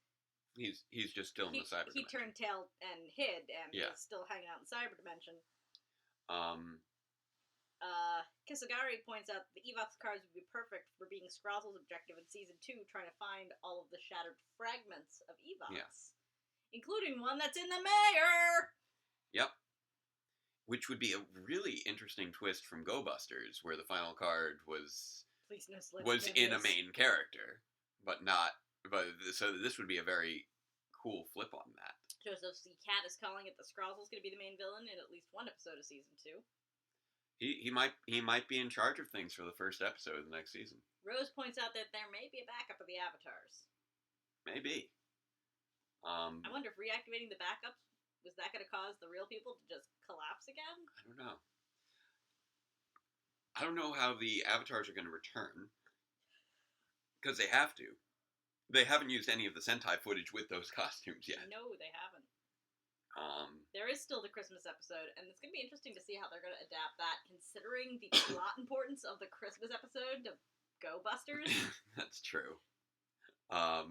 He's just still in the cyber dimension. He turned tail and hid, and Yeah. he's still hanging out in cyber dimension. Kisagari points out the Evox cards would be perfect for being Scrozzle's objective in Season 2, trying to find all of the shattered fragments of Evox. Yeah. Including one that's in the mayor! Yep. Which would be a really interesting twist from Go Busters, where the final card was in a main character, but not. So this would be a very cool flip on that. Joseph C. Cat is calling it that Scrozzle's going to be the main villain in at least one episode of Season 2. He might be in charge of things for the first episode of the next season. Rose points out that there may be a backup of the avatars. Maybe. I wonder if reactivating the backups, was that going to cause the real people to just collapse again? I don't know. I don't know how the avatars are going to return. Because they have to. They haven't used any of the Sentai footage with those costumes yet. No, they haven't. There is still the Christmas episode, and it's going to be interesting to see how they're going to adapt that, considering the plot importance of the Christmas episode to Go Busters. That's true. As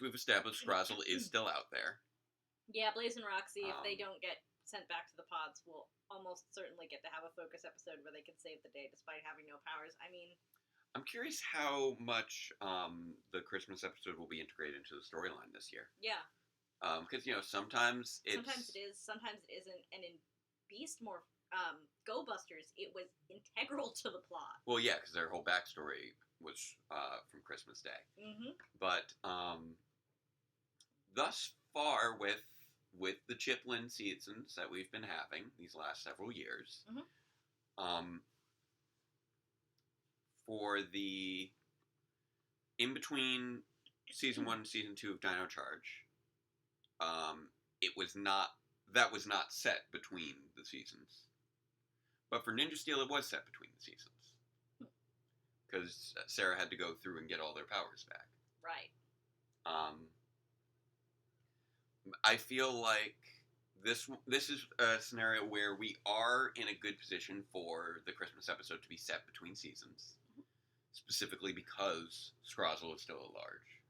we've established, Scrozzle is still out there. Yeah, Blaze and Roxy, if they don't get sent back to the pods, will almost certainly get to have a focus episode where they can save the day despite having no powers. I mean... I'm curious how much the Christmas episode will be integrated into the storyline this year. Yeah. Because, sometimes it's... Sometimes it is, sometimes it isn't. And in Beast Go Busters, it was integral to the plot. Well, yeah, because their whole backstory was from Christmas Day. Mm-hmm. But thus far, with the Chiplin seasons that we've been having these last several years, for the in-between Season 1 and Season 2 of Dino Charge, that was not set between the seasons. But for Ninja Steel, it was set between the seasons. Because Sarah had to go through and get all their powers back. Right. I feel like this is a scenario where we are in a good position for the Christmas episode to be set between seasons. Specifically because Scrozzle is still at large.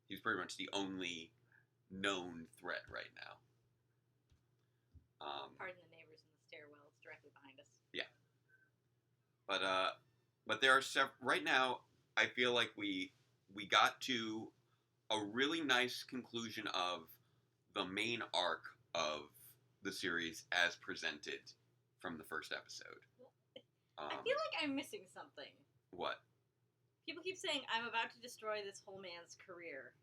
He's pretty much the only known threat right now. Pardon the neighbors in the stairwell. It's directly behind us. Yeah. But there are right now, I feel like we got to a really nice conclusion of the main arc of the series as presented from the first episode. I feel like I'm missing something. What? People keep saying, I'm about to destroy this whole man's career.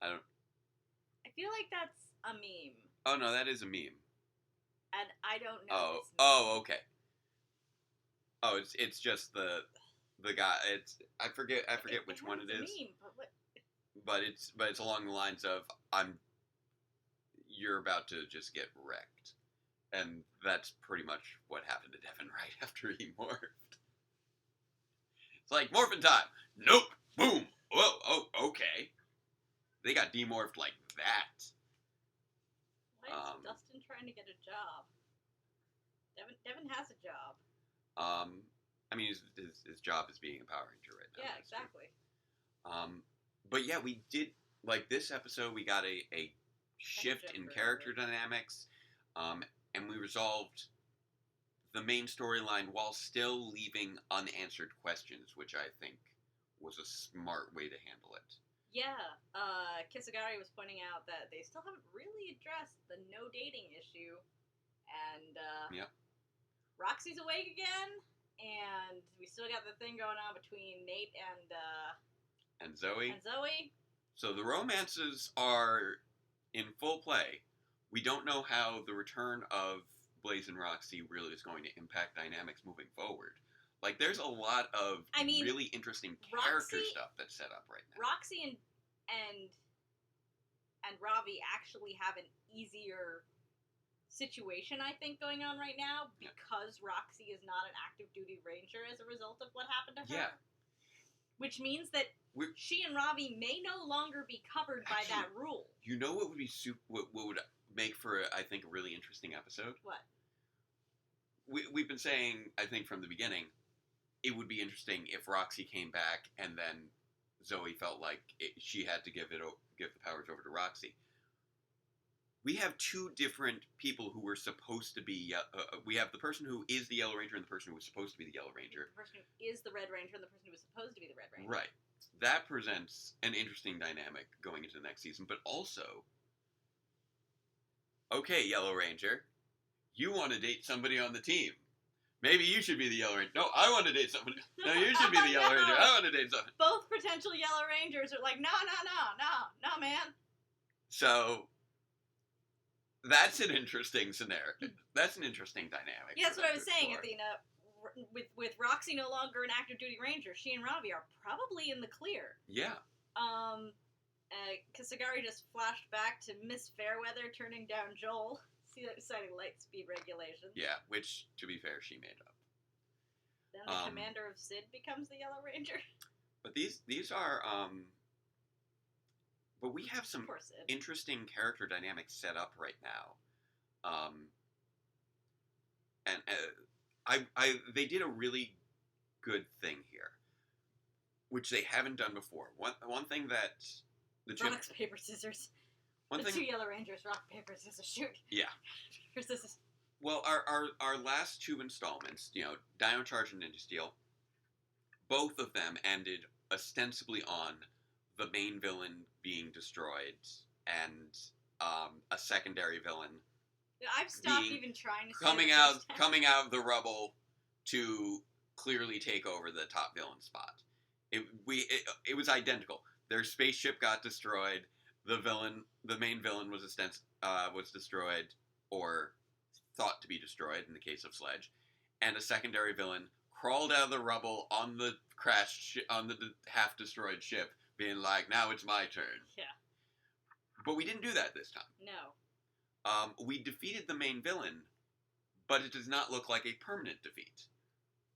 I feel like that's a meme. Oh, no, that is a meme. And I don't know. Oh, okay. Oh, it's just the guy. I forget which one it is. Meme, but what? But it's along the lines of you're about to just get wrecked, and that's pretty much what happened to Devin right after he morphed. It's like morphin' time. Nope. Boom. Whoa. Oh. Okay. They got demorphed like that. Why is Dustin trying to get a job? Devin has a job. I mean, his job is being a Power Ranger right now. Yeah, exactly. But yeah, we did, like, this episode, we got a shift in character dynamics, and we resolved the main storyline while still leaving unanswered questions, which I think was a smart way to handle it. Yeah, Kisagari was pointing out that they still haven't really addressed the no dating issue, and yep. Roxy's awake again, and we still got the thing going on between Nate and Zoe. So the romances are in full play. We don't know how the return of Blaze and Roxy really is going to impact dynamics moving forward. Like, there's a lot of really interesting character stuff that's set up right now. Roxy and Ravi actually have an easier situation, I think, going on right now because Roxy is not an active duty ranger as a result of what happened to her. Yeah. Which means that she and Ravi may no longer be covered by that rule. You know what would be what would make for, I think, a really interesting episode? What? We've been saying, I think, from the beginning, it would be interesting if Roxy came back and then Zoe felt like she had to give the powers over to Roxy. We have two different people who were supposed to be... we have the person who is the Yellow Ranger and the person who was supposed to be the Yellow Ranger. The person who is the Red Ranger and the person who was supposed to be the Red Ranger. Right. That presents an interesting dynamic going into the next season, but also... Okay, Yellow Ranger, you want to date somebody on the team. Maybe you should be the Yellow Ranger. No, I want to date somebody. No, you should be the Yellow Ranger. I want to date somebody. Both potential Yellow Rangers are like, no, man. So... That's an interesting scenario. That's an interesting dynamic. Yeah, that's what I was saying, Athena. With Roxy no longer an active duty ranger, she and Ravi are probably in the clear. Yeah. Kisagari just flashed back to Miss Fairweather turning down Joel, citing light speed regulations. Yeah, which, to be fair, she made up. Then the commander of Sid becomes the Yellow Ranger. But these are, But we have some interesting character dynamics set up right now. They did a really good thing here, which they haven't done before. One thing that... Rock, paper, scissors. Two Yellow Rangers, rock, paper, scissors, shoot. Yeah. Scissors. Well, our last two installments, Dino Charge and Ninja Steel, both of them ended ostensibly on the main villain being destroyed and a secondary villain. I've stopped even trying to coming out of the rubble to clearly take over the top villain spot. It was identical. Their spaceship got destroyed. The main villain was destroyed or thought to be destroyed in the case of Sledge, and a secondary villain crawled out of the rubble on the on the half destroyed ship, being like, now it's my turn. Yeah. But we didn't do that this time. No. We defeated the main villain, but it does not look like a permanent defeat.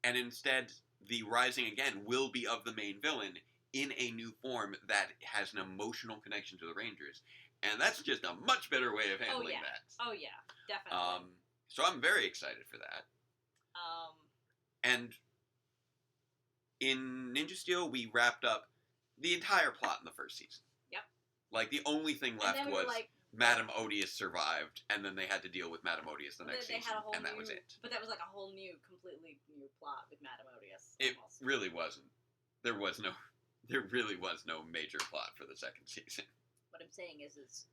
And instead, the Rising Again will be of the main villain in a new form that has an emotional connection to the Rangers. And that's just a much better way of handling that. Oh, yeah. Definitely. So I'm very excited for that. And in Ninja Steel, we wrapped up the entire plot in the first season. Yep. Like, the only thing left was Madame Odious survived, and then they had to deal with Madame Odious the next season, and that was it. But that was like a whole completely new plot with Madame Odious. It really wasn't. There really was no major plot for the second season. What I'm saying is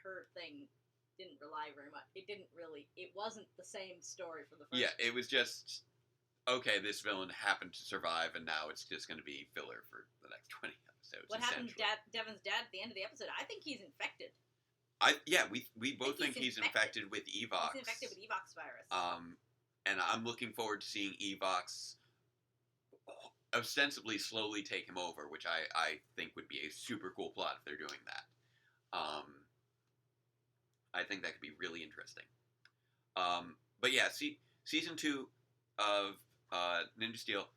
her thing didn't rely very much. It wasn't the same story for the first. Yeah, it was just... Okay, this villain happened to survive, and now it's just going to be filler for the next 20 episodes. What happened to Devin's dad at the end of the episode? I think he's infected. We both think he's infected with Evox. He's infected with Evox virus. And I'm looking forward to seeing Evox ostensibly slowly take him over, which I think would be a super cool plot if they're doing that. I think that could be really interesting. But yeah, season 2 of Ninja Steel,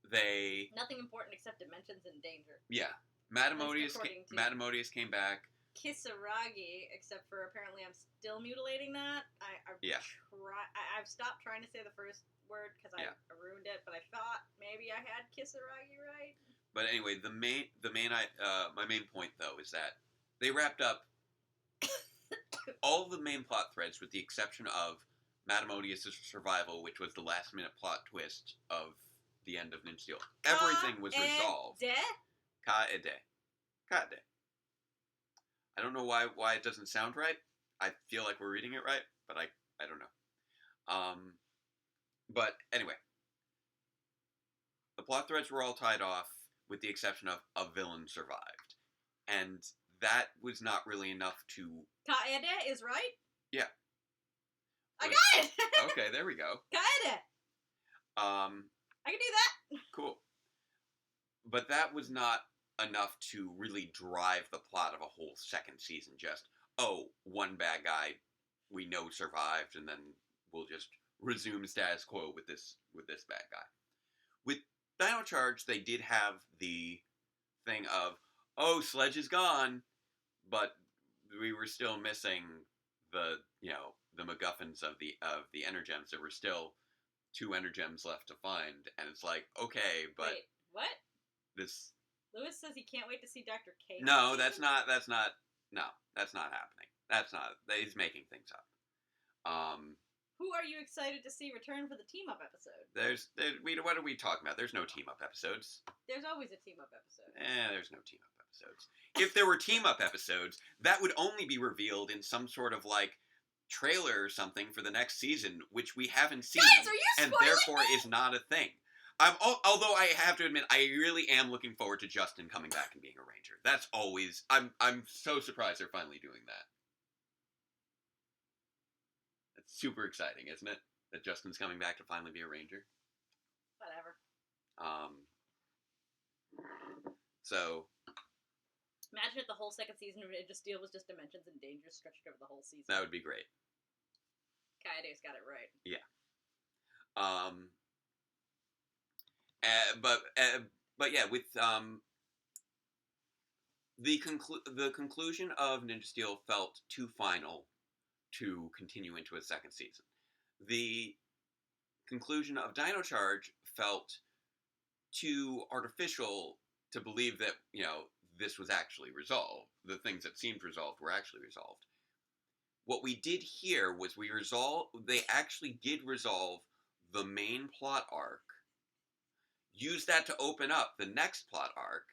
nothing important except dimensions in danger. Yeah. Madame Odious came back. Kisaragi, except for apparently I'm still mutilating that. I've stopped trying to say the first word because I ruined it, but I thought maybe I had Kisaragi right. But anyway, my main point though is that they wrapped up all the main plot threads with the exception of Madame Odious' survival, which was the last-minute plot twist of the end of Ninja Steel. Everything was resolved. Kaede. I don't know why it doesn't sound right. I feel like we're reading it right, but I don't know. But anyway, the plot threads were all tied off, with the exception of a villain survived, and that was not really enough to... Kaede is right? Yeah. I got it! Okay, there we go. Got it! I can do that! Cool. But that was not enough to really drive the plot of a whole second season. Just, one bad guy we know survived, and then we'll just resume status quo with this bad guy. With Dino Charge, they did have the thing of, Sledge is gone, but we were still missing the MacGuffins of the Energems. There were still 2 Energems left to find, and it's like, okay, but wait, what? this. Lewis says he can't wait to see Dr. K. No, that's not happening. He's making things up. Who are you excited to see return for the team-up episode? What are we talking about? There's no team-up episodes. There's always a team-up episode. There's no team-up episodes. If there were team-up episodes, that would only be revealed in some sort of, trailer or something for the next season, which we haven't seen. Guys, are you and spoiling therefore me? is not a thing. Although I have to admit, I really am looking forward to Justin coming back and being a ranger. That's always... I'm so surprised they're finally doing that. It's super exciting, isn't it? That Justin's coming back to finally be a ranger. Whatever. So... Imagine if the whole second season of Ninja Steel was just Dimensions and Dangers stretched over the whole season. That would be great. Kaede's got it right. Yeah. But yeah, with the conclusion of Ninja Steel felt too final to continue into a second season. The conclusion of Dino Charge felt too artificial to believe that, this was actually resolved. The things that seemed resolved were actually resolved. What we did here was they actually did resolve the main plot arc, use that to open up the next plot arc,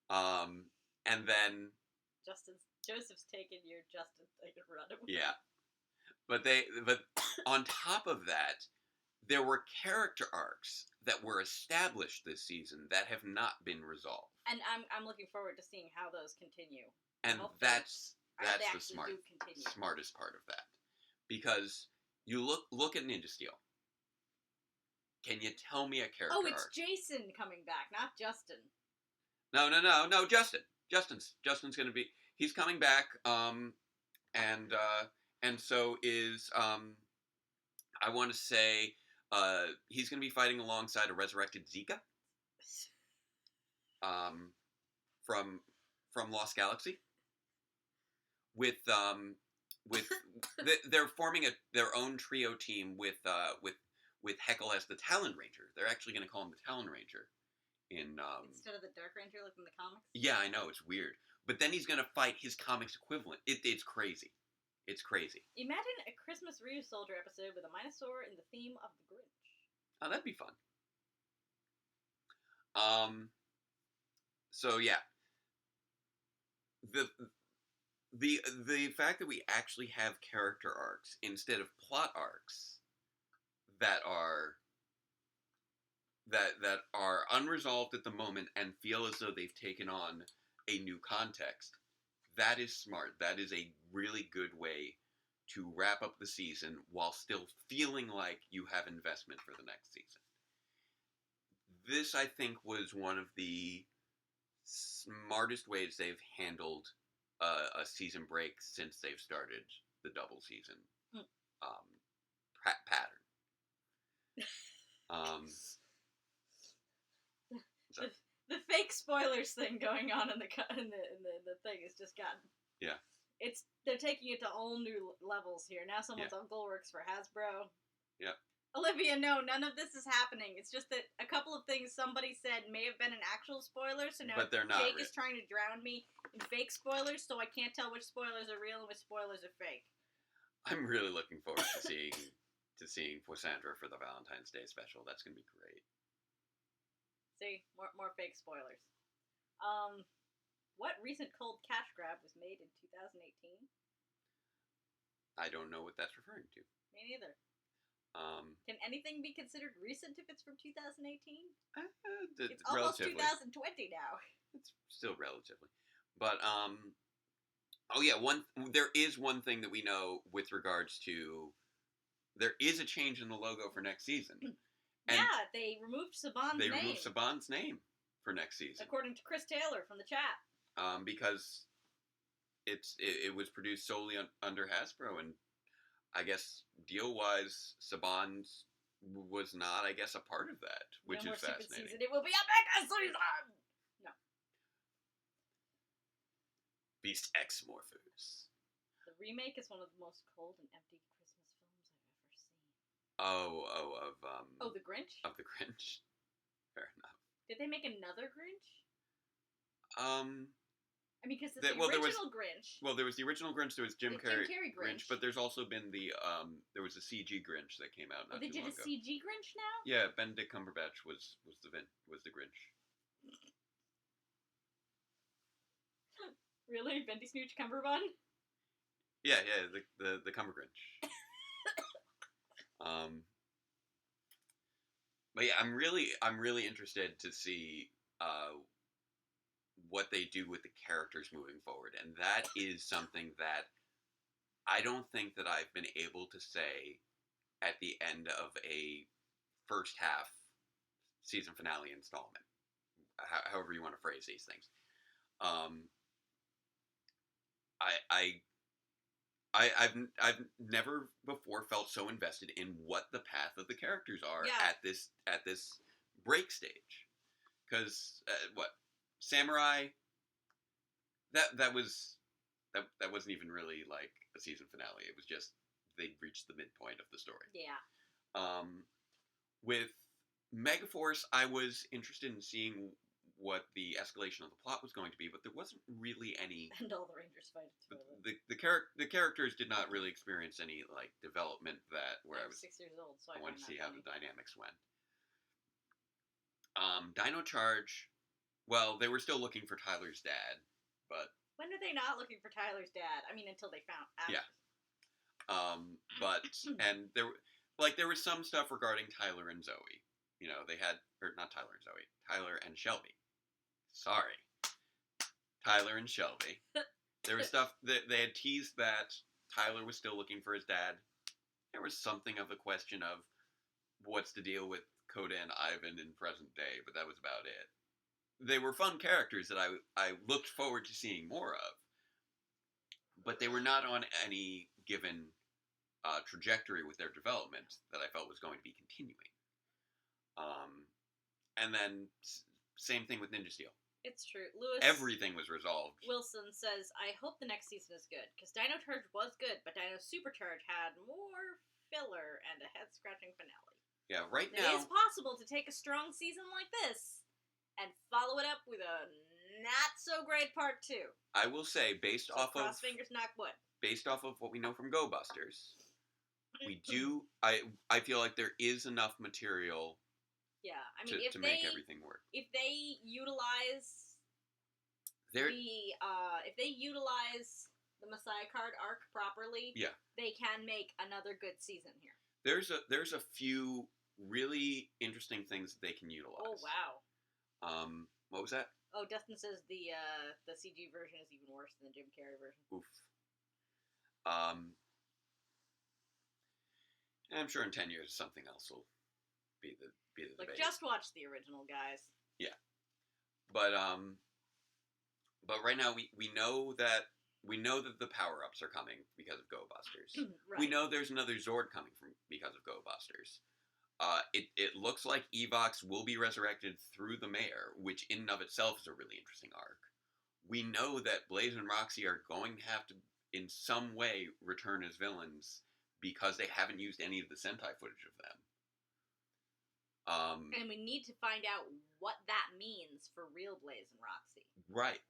and then... Joseph's taken your Justin thing and run away. Yeah. But on top of that, there were character arcs that were established this season that have not been resolved. And I'm looking forward to seeing how those continue. And hopefully, that's the continue. smartest part of that. Because you look at Ninja Steel. Can you tell me a character arc? It's Jason coming back, not Justin. No, Justin. Justin's gonna be... He's coming back, and so is, I want to say, he's going to be fighting alongside a resurrected Zika, from Lost Galaxy. They're forming their own trio team with Heckle as the Talon Ranger. They're actually going to call him the Talon Ranger instead of the Dark Ranger like in the comics. Yeah, I know, it's weird. But then he's going to fight his comics equivalent. It's crazy. It's crazy. Imagine a Christmas Resoldier episode with a Minosaur in the theme of the Grinch. Oh, that'd be fun. So yeah. The fact that we actually have character arcs instead of plot arcs that are unresolved at the moment and feel as though they've taken on a new context, that is smart. That is a really good way to wrap up the season while still feeling like you have investment for the next season. This, I think, was one of the smartest ways they've handled a season break since they've started the double season pattern. The fake spoilers thing going on in the thing has just gotten... Yeah. They're taking it to all new levels here. Now someone's uncle works for Hasbro. Yeah. Olivia, no, none of this is happening. It's just that a couple of things somebody said may have been an actual spoiler, so now Jake is trying to drown me in fake spoilers, so I can't tell which spoilers are real and which spoilers are fake. I'm really looking forward to seeing Poisandra for the Valentine's Day special. That's gonna be great. See, more fake spoilers. What recent cold cash grab was made in 2018? I don't know what that's referring to. Me neither. Can anything be considered recent if it's from 2018? It's almost 2020 now. It's still relatively. But, Oh yeah, there is one thing that we know with regards to there is a change in the logo for next season. And yeah, they removed Saban's name. They removed Saban's name for next season, according to Chris Taylor from the chat. Because it was produced solely under Hasbro, and I guess deal-wise, Saban's was not, I guess, a part of that, which is fascinating. Season. It will be a mega season! No. Beast X Morphers. The remake is one of the most cold and empty Christmas films I've ever seen. Oh, The Grinch? Of the Grinch. Fair enough. Did they make another Grinch? I mean, because original Grinch. Well, there was the original Grinch. There was Jim Carrey Grinch, but there's also been there was a CG Grinch that came out not too long ago. They did a CG Grinch now? Yeah, Benedict Cumberbatch was the Grinch. Really, Bendy Snooch Cumberbun? Yeah, the Cumber Grinch. But yeah, I'm really interested to see what they do with the characters moving forward, and that is something that I don't think that I've been able to say at the end of a first half season finale installment, however you want to phrase these things. I've never before felt so invested in what the path of the characters are at this break stage, because Samurai, that wasn't even really like a season finale. It was just they'd reached the midpoint of the story. Yeah. With Megaforce, I was interested in seeing what the escalation of the plot was going to be, but there wasn't really any. And all the Rangers fight. The characters did not really experience any like development where I was 6 years old, so I wanted to see how the dynamics went. Dino Charge. Well, they were still looking for Tyler's dad, but when are they not looking for Tyler's dad? I mean, until they found out. Yeah. But and there was some stuff regarding Tyler and Zoe. You know, they had not Tyler and Zoe, Tyler and Shelby. Sorry, Tyler and Shelby. There was stuff that they had teased that Tyler was still looking for his dad. There was something of a question of what's the deal with Coda and Ivan in present day, but that was about it. They were fun characters that I looked forward to seeing more of, but they were not on any given trajectory with their development that I felt was going to be continuing. And then same thing with Ninja Steel. It's true. Lewis. Everything was resolved. Wilson says, I hope the next season is good, because Dino Charge was good, but Dino Supercharge had more filler and a head-scratching finale. Yeah, right now. It is possible to take a strong season like this and follow it up with a not-so-great part 2. I will say, based off cross fingers, knock wood. Based off of what we know from Go Busters, we do. I feel like there is enough material. Yeah, I mean, to make everything work. If they utilize if they utilize the Messiah card arc properly, they can make another good season here. There's a few really interesting things that they can utilize. Oh wow. What was that? Oh, Dustin says the CG version is even worse than the Jim Carrey version. Oof. And I'm sure in 10 years something else will be the debate. Just watch the original, guys. Yeah. But right now we know that the power-ups are coming because of Go Busters. Right. We know there's another Zord coming because of Go Busters. It looks like Evox will be resurrected through the mayor, which in and of itself is a really interesting arc. We know that Blaze and Roxy are going to have to, in some way, return as villains because they haven't used any of the Sentai footage of them. And we need to find out what that means for real Blaze and Roxy. Right.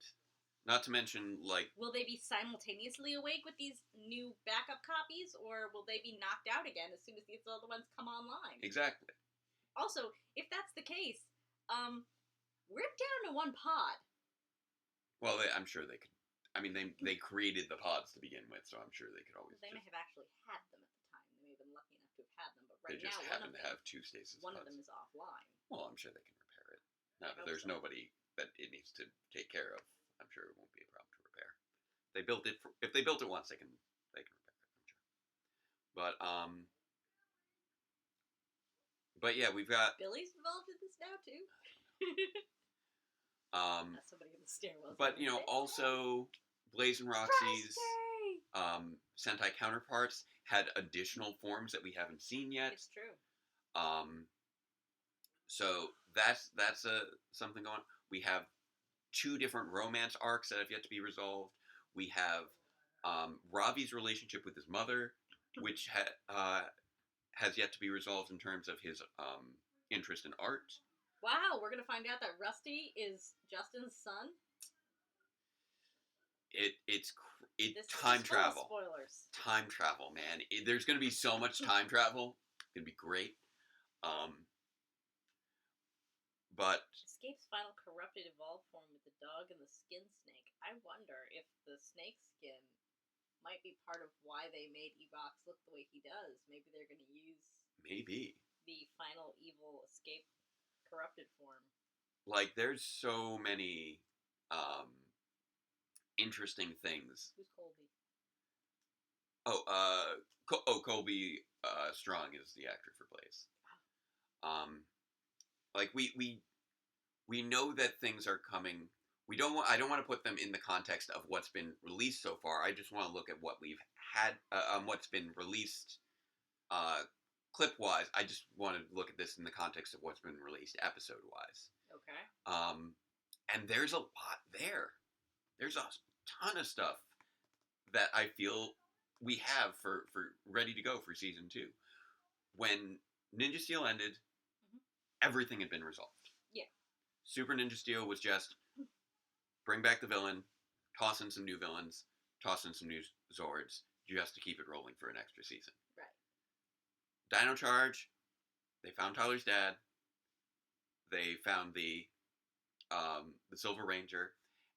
Not to mention, will they be simultaneously awake with these new backup copies, or will they be knocked out again as soon as these other ones come online? Exactly. Also, if that's the case, rip down to one pod. Well, I'm sure they could. I mean, they created the pods to begin with, so I'm sure they could always. They may have actually had them at the time. They may have been lucky enough to have had them, but they just happen to have 2 stasis One pods. of them is offline. Well, I'm sure they can repair it. Now that there's nobody that it needs to take care of, I'm sure it won't be a problem to repair. They built it. If they built it once, they can repair it. But yeah, we've got Billy's involved in this now too. Somebody in the stairwell. But also Blaze and Roxy's Sentai counterparts had additional forms that we haven't seen yet. It's true. So that's something going on. We have 2 different romance arcs that have yet to be resolved. We have Ravi's relationship with his mother, which has yet to be resolved in terms of his interest in art. Wow, we're gonna find out that Rusty is Justin's son. It's time travel. Spoilers. Time travel, man. There's gonna be so much time travel. It's gonna be great. But Escape's final corrupted evolved form with the dog and the skin snake. I wonder if the snake skin might be part of why they made Evox look the way he does. Maybe they're going to use the final evil Escape corrupted form. Like, there's so many interesting things. Who's Colby? Colby Strong is the actor for Blaze. Like we know that things are coming. I don't want to put them in the context of what's been released so far. I just want to look at what we've had, what's been released, clip-wise. I just want to look at this in the context of what's been released episode-wise. Okay. And there's a lot there. There's a ton of stuff that I feel we have for ready to go for season 2. When Ninja Steel ended, everything had been resolved. Yeah. Super Ninja Steel was just bring back the villain, toss in some new villains, toss in some new Zords, just to keep it rolling for an extra season. Right. Dino Charge, they found Tyler's dad. They found the Silver Ranger,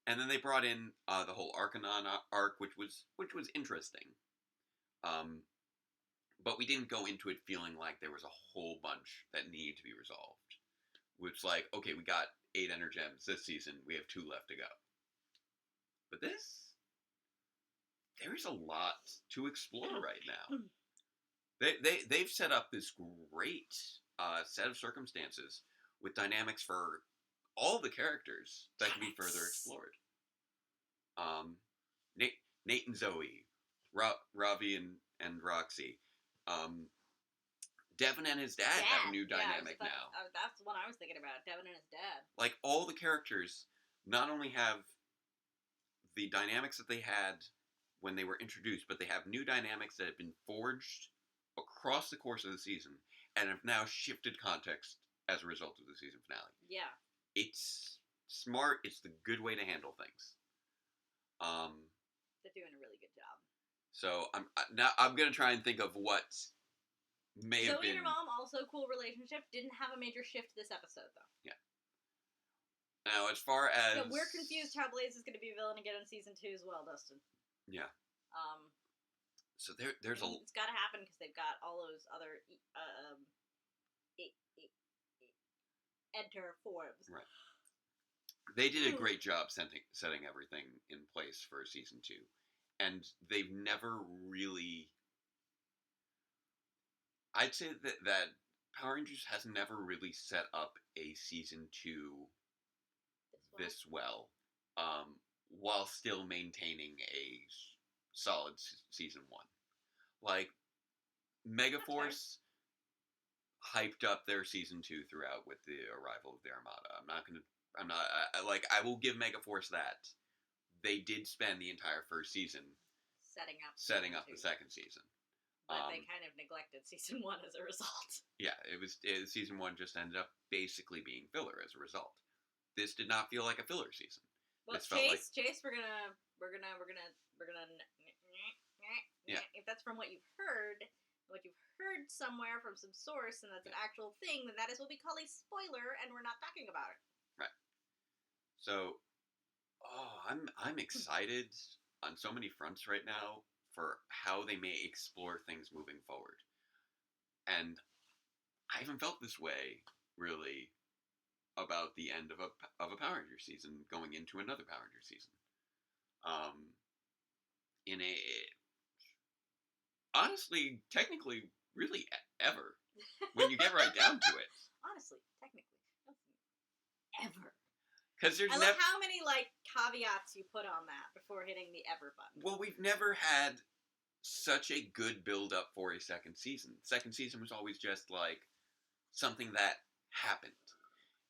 and then they brought in the whole Arcanon arc, which was interesting. But we didn't go into it feeling like there was a whole bunch that needed to be resolved. Which, like, okay, we got 8 Energems this season. We have 2 left to go. But there's a lot to explore right now. They've set up this great set of circumstances with dynamics for all the characters that can be further explored. Nate and Zoe, Ravi and Roxy. Devin and his dad have a new dynamic now. That's what I was thinking about. Devin and his dad. Like, all the characters not only have the dynamics that they had when they were introduced, but they have new dynamics that have been forged across the course of the season and have now shifted context as a result of the season finale. Yeah. It's smart. It's the good way to handle things. They're doing a really good job. So I'm gonna try and think of what may have been. Zoe and her mom, also cool relationship. Didn't have a major shift this episode though. Yeah. Now, as far as we're confused how Blaze is going to be a villain again in season 2 as well, Dustin. Yeah. So there's it's got to happen because they've got all those other enter forms. Right. They did a great job setting everything in place for season 2, and they've never really. I'd say that Power Rangers has never really set up a season 2 this well, while still maintaining a solid season 1. Like, Megaforce hyped up their season 2 throughout with the arrival of the Armada. I will give Megaforce that. They did spend the entire first season setting up the second season. But they kind of neglected season 1 as a result. Yeah, season 1 just ended up basically being filler as a result. This did not feel like a filler season. Well, Chase, we're gonna. Yeah. If that's from what you've heard somewhere from some source, and that's an actual thing, then that is what we call a spoiler, and we're not talking about it. Right. So, I'm excited on so many fronts right now for how they may explore things moving forward, and I haven't felt this way really about the end of a Power Rangers season going into another Power Rangers season. in a honestly, technically, really ever when you get right down to it. Honestly, technically, ever. Because there's I love how many like caveats you put on that before hitting the ever button. Well, we've never had such a good build up for a second season. Second season was always just like something that happened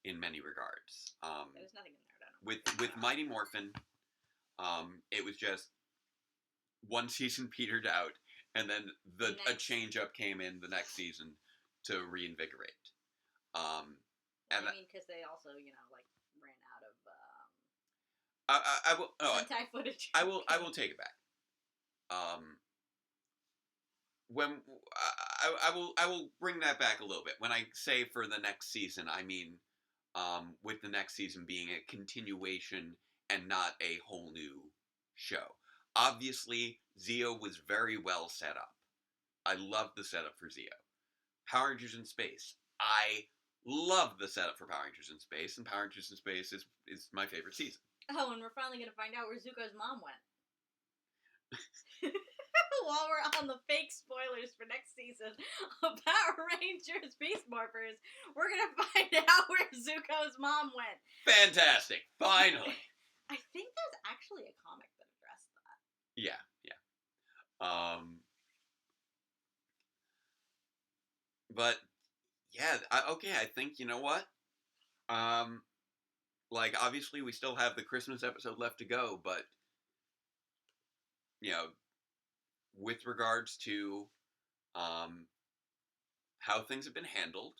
in many regards. There's nothing in there. I don't know. With Mighty Morphin, it was just one season petered out, and then a change up came in the next season to reinvigorate. And I mean, because they also, like ran out of I will. Sentai footage. I will take it back. When I will bring that back a little bit. When I say for the next season, I mean, with the next season being a continuation and not a whole new show. Obviously, Zeo was very well set up. I love the setup for Zeo. Power Rangers in Space. I love the setup for Power Rangers in Space, and Power Rangers in Space is my favorite season. Oh, and we're finally going to find out where Zuko's mom went. While we're on the fake spoilers for next season of Power Rangers Beast Morphers, we're going to find out where Zuko's mom went. Fantastic. Finally. I think there's actually a comic that addressed that. Yeah. But, yeah, I think, you know what? Like, obviously we still have the Christmas episode left to go, but, with regards to how things have been handled,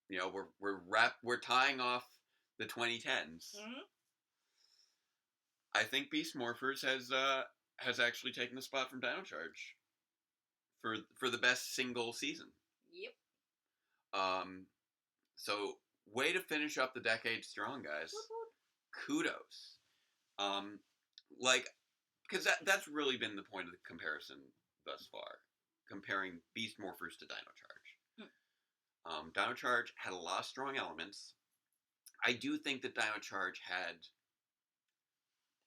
we're tying off the 2010s. Mm-hmm. I think Beast Morphers has actually taken the spot from Dino Charge for the best single season. Yep. So way to finish up the decade strong, guys. Kudos. Because that's really been the point of the comparison thus far, comparing Beast Morphers to Dino Charge. Dino Charge had a lot of strong elements. I do think that Dino Charge had...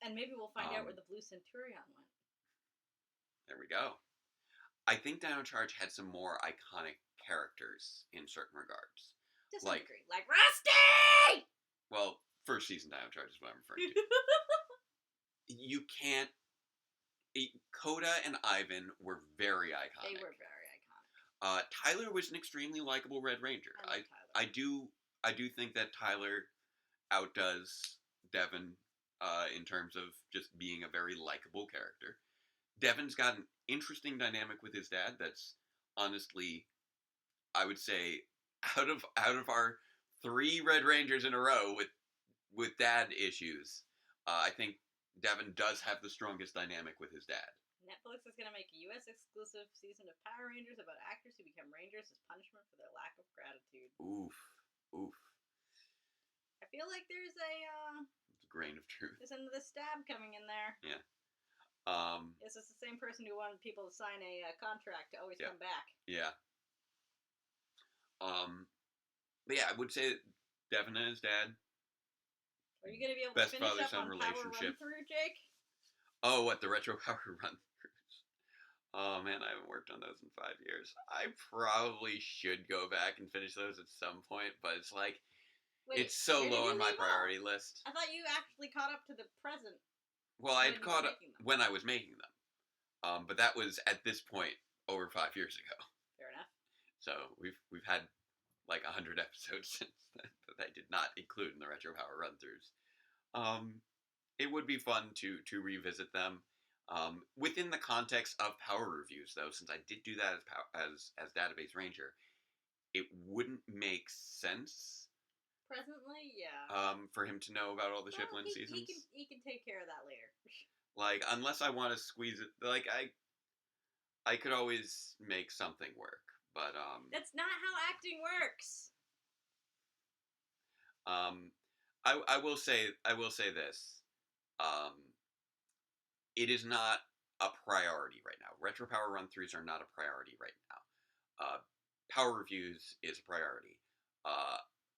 And maybe we'll find out where the Blue Centurion went. There we go. I think Dino Charge had some more iconic characters in certain regards. To some degree. Like Rusty! Well, first season Dino Charge is what I'm referring to. You can't... Coda and Ivan were very iconic. They were very iconic. Tyler was an extremely likable Red Ranger. I do think that Tyler outdoes Devin in terms of just being a very likable character. Devin's got an interesting dynamic with his dad that's honestly, I would say, out of our 3 Red Rangers in a row with dad issues, I think Devin does have the strongest dynamic with his dad. Netflix is going to make a U.S. exclusive season of Power Rangers about actors who become Rangers as punishment for their lack of gratitude. Oof. I feel like there's a grain of truth. There's another stab coming in there. Yeah. Is this the same person who wanted people to sign a contract to always come back? Yeah. But yeah, I would say Devin and his dad. Are you going to be able to finish up on Power Run Through, Jake? Oh, what, the Retro Power Run Throughs? Oh man, I haven't worked on those in 5 years. I probably should go back and finish those at some point, but it's like, it's so low on my priority list. I thought you actually caught up to the present. Well, I had caught up when I was making them. But that was, at this point, over 5 years ago. Fair enough. So, we've had like 100 episodes since then that I did not include in the Retro Power Run-Throughs. It would be fun to revisit them. Within the context of Power Reviews, though, since I did do that as Database Ranger, it wouldn't make sense... Presently, yeah. For him to know about all the Shiplin seasons. He can take care of that later. Like, unless I want to squeeze it, like, I could always make something work, but, That's not how acting works! I will say this. It is not a priority right now. Retro Power Run-Throughs are not a priority right now. Power Reviews is a priority.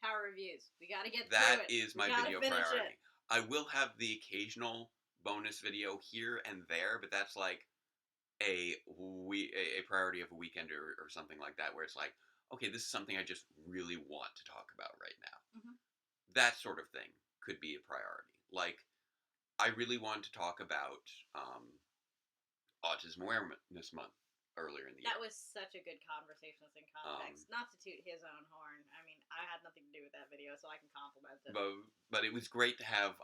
Power Reviews. We gotta get that through it. Is my video priority. I will have the occasional bonus video here and there, but that's like a priority of a weekend or something like that, where it's like, okay, this is something I just really want to talk about right now. Mhm. That sort of thing could be a priority. Like, I really wanted to talk about Autism Awareness Month earlier in the year. That was such a good conversation in context. Not to toot his own horn. I mean, I had nothing to do with that video, so I can compliment it. But it was great to have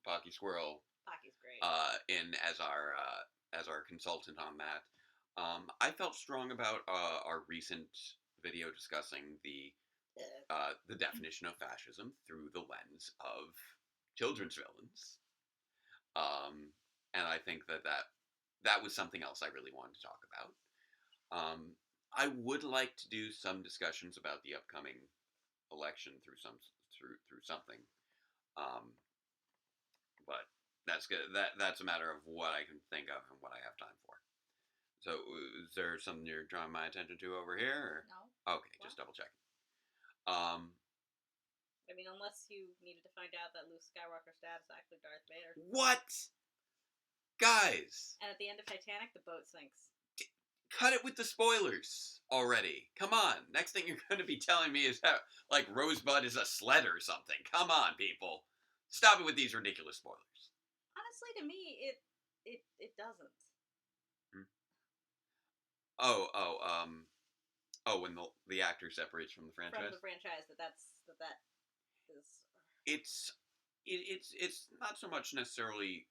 Pocky Squirrel. Pocky's great. In as our consultant on that. I felt strong about our recent video discussing the definition of fascism through the lens of children's villains. And I think that was something else I really wanted to talk about. I would like to do some discussions about the upcoming election through something. But that's good. That's a matter of what I can think of and what I have time for. So, is there something you're drawing my attention to over here? Or? No. Okay, What? just double checking. I mean, unless you needed to find out that Luke Skywalker's dad is actually Darth Vader. What? Guys! And at the end of Titanic, the boat sinks. Cut it with the spoilers already. Come on. Next thing you're going to be telling me is how, like, Rosebud is a sled or something. Come on, people. Stop it with these ridiculous spoilers. Honestly, to me, it doesn't. When the actor separates from the franchise? From the franchise, that is... It's not so much necessarily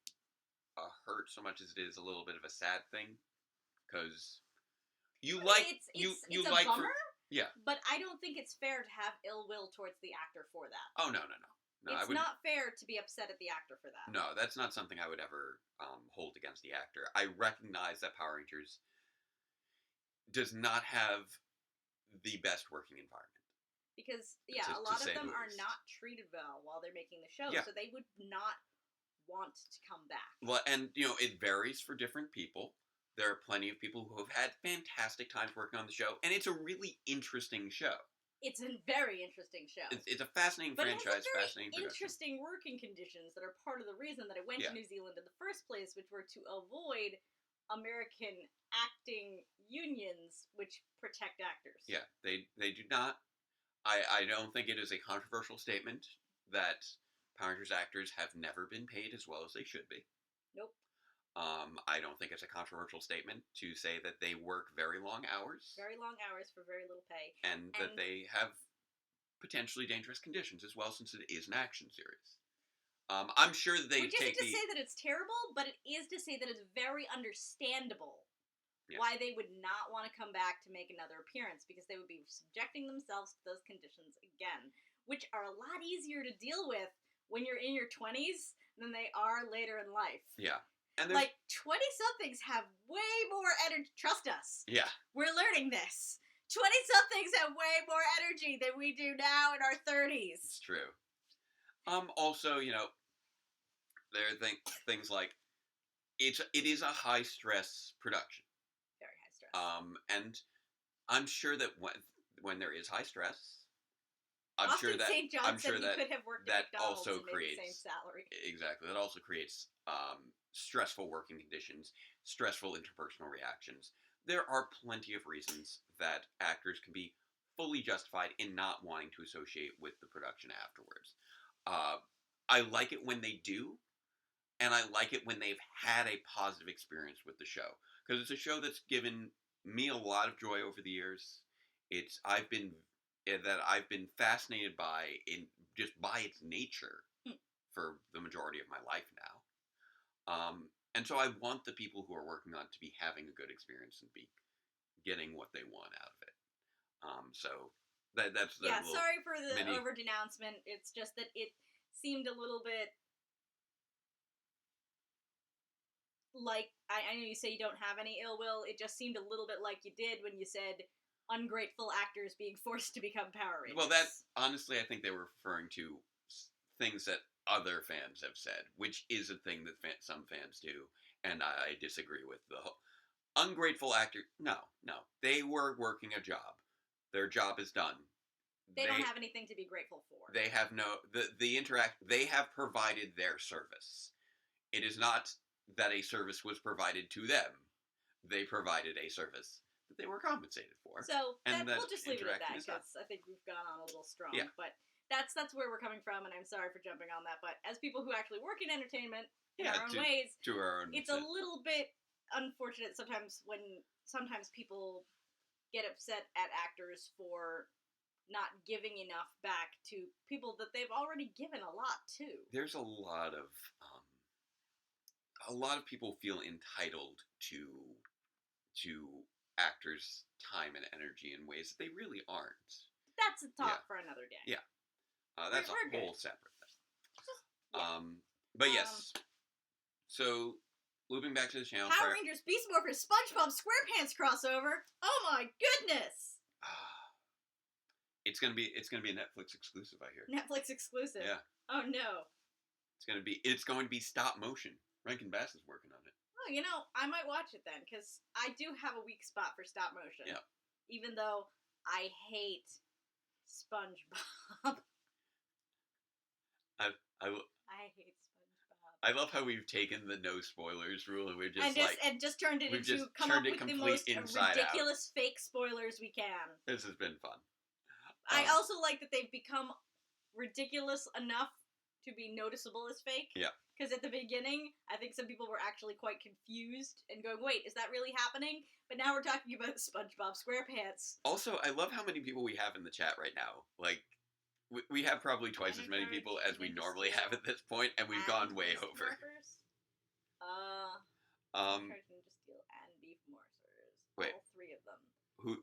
a hurt so much as it is a little bit of a sad thing, because you like it's you a like bummer, yeah, but I don't think it's fair to have ill will towards the actor for that. Oh no, it's not fair to be upset at the actor for that. No, that's not something I would ever hold against the actor. I recognize that Power Rangers does not have the best working environment. Because, a lot of them are not treated well while they're making the show, so they would not want to come back. Well, and, it varies for different people. There are plenty of people who have had fantastic times working on the show, and it's a really interesting show. It's a very interesting show. It's a fascinating franchise, fascinating production. Interesting working conditions that are part of the reason that it went to New Zealand in the first place, which were to avoid American acting unions which protect actors. Yeah, they do not. I don't think it is a controversial statement that Power Rangers actors have never been paid as well as they should be. Nope. I don't think it's a controversial statement to say that they work very long hours. Very long hours for very little pay. And that they have potentially dangerous conditions as well, since it is an action series. I'm sure that they Which isn't to say that it's terrible, but it is to say that it's very understandable why they would not want to come back to make another appearance, because they would be subjecting themselves to those conditions again, which are a lot easier to deal with when you're in your 20s than they are later in life. Yeah. And 20-somethings have way more energy. Trust us. Yeah. We're learning this. 20-somethings have way more energy than we do now in our 30s. It's true. Also, there are things like it is a high-stress production. Very high stress. And I'm sure that when there is high stress, I'm Austin sure that St. John I'm said sure that could have worked that at McDonald's also and creates made the same salary. Exactly. That also creates stressful working conditions, stressful interpersonal reactions. There are plenty of reasons that actors can be fully justified in not wanting to associate with the production afterwards. I like it when they do, and I like it when they've had a positive experience with the show, because it's a show that's given me a lot of joy over the years. I've been fascinated by by its nature for the majority of my life now. And so I want the people who are working on it to be having a good experience and be getting what they want out of it. So that's the sorry for the over-denouncement. It's just that it seemed a little bit like, I know you say you don't have any ill will, it just seemed a little bit like you did when you said ungrateful actors being forced to become Power Rangers. Well, honestly, I think they were referring to things that other fans have said, which is a thing that some fans do, and I disagree with. The ungrateful actor, no. They were working a job. Their job is done. They don't have anything to be grateful for. They have they have provided their service. It is not that a service was provided to them. They provided a service that they were compensated for. So we'll just leave it at that, because I think we've gone on a little strong. Yeah. But that's where we're coming from, and I'm sorry for jumping on that. But as people who actually work in entertainment in our own ways, to our own it's a little bit unfortunate sometimes when people get upset at actors for not giving enough back to people that they've already given a lot to. There's a lot of people feel entitled to actors' time and energy in ways that they really aren't. That's a talk for another day. Yeah. That's we're a whole good. separate thing. Yeah. But yes. So, looping back to the channel. Power Rangers Beast Morphers SpongeBob SquarePants crossover. Oh my goodness! It's gonna be a Netflix exclusive, I hear. Netflix exclusive. Yeah. Oh no. It's going to be stop motion. Rankin Bass is working on it. Oh, I might watch it then, because I do have a weak spot for stop motion. Yeah. Even though I hate SpongeBob. I hate SpongeBob. I love how we've taken the no spoilers rule and we're just and just turned it into come up with the most ridiculous fake spoilers we can. This has been fun. I also like that they've become ridiculous enough to be noticeable as fake. Yeah. Because at the beginning, I think some people were actually quite confused and going, wait, is that really happening? But now we're talking about SpongeBob SquarePants. Also, I love how many people we have in the chat right now. Like, we have probably twice as many people as we normally have at this point, and we've gone way over. Ninja Steel and Beef Morphers. Wait. All three of them.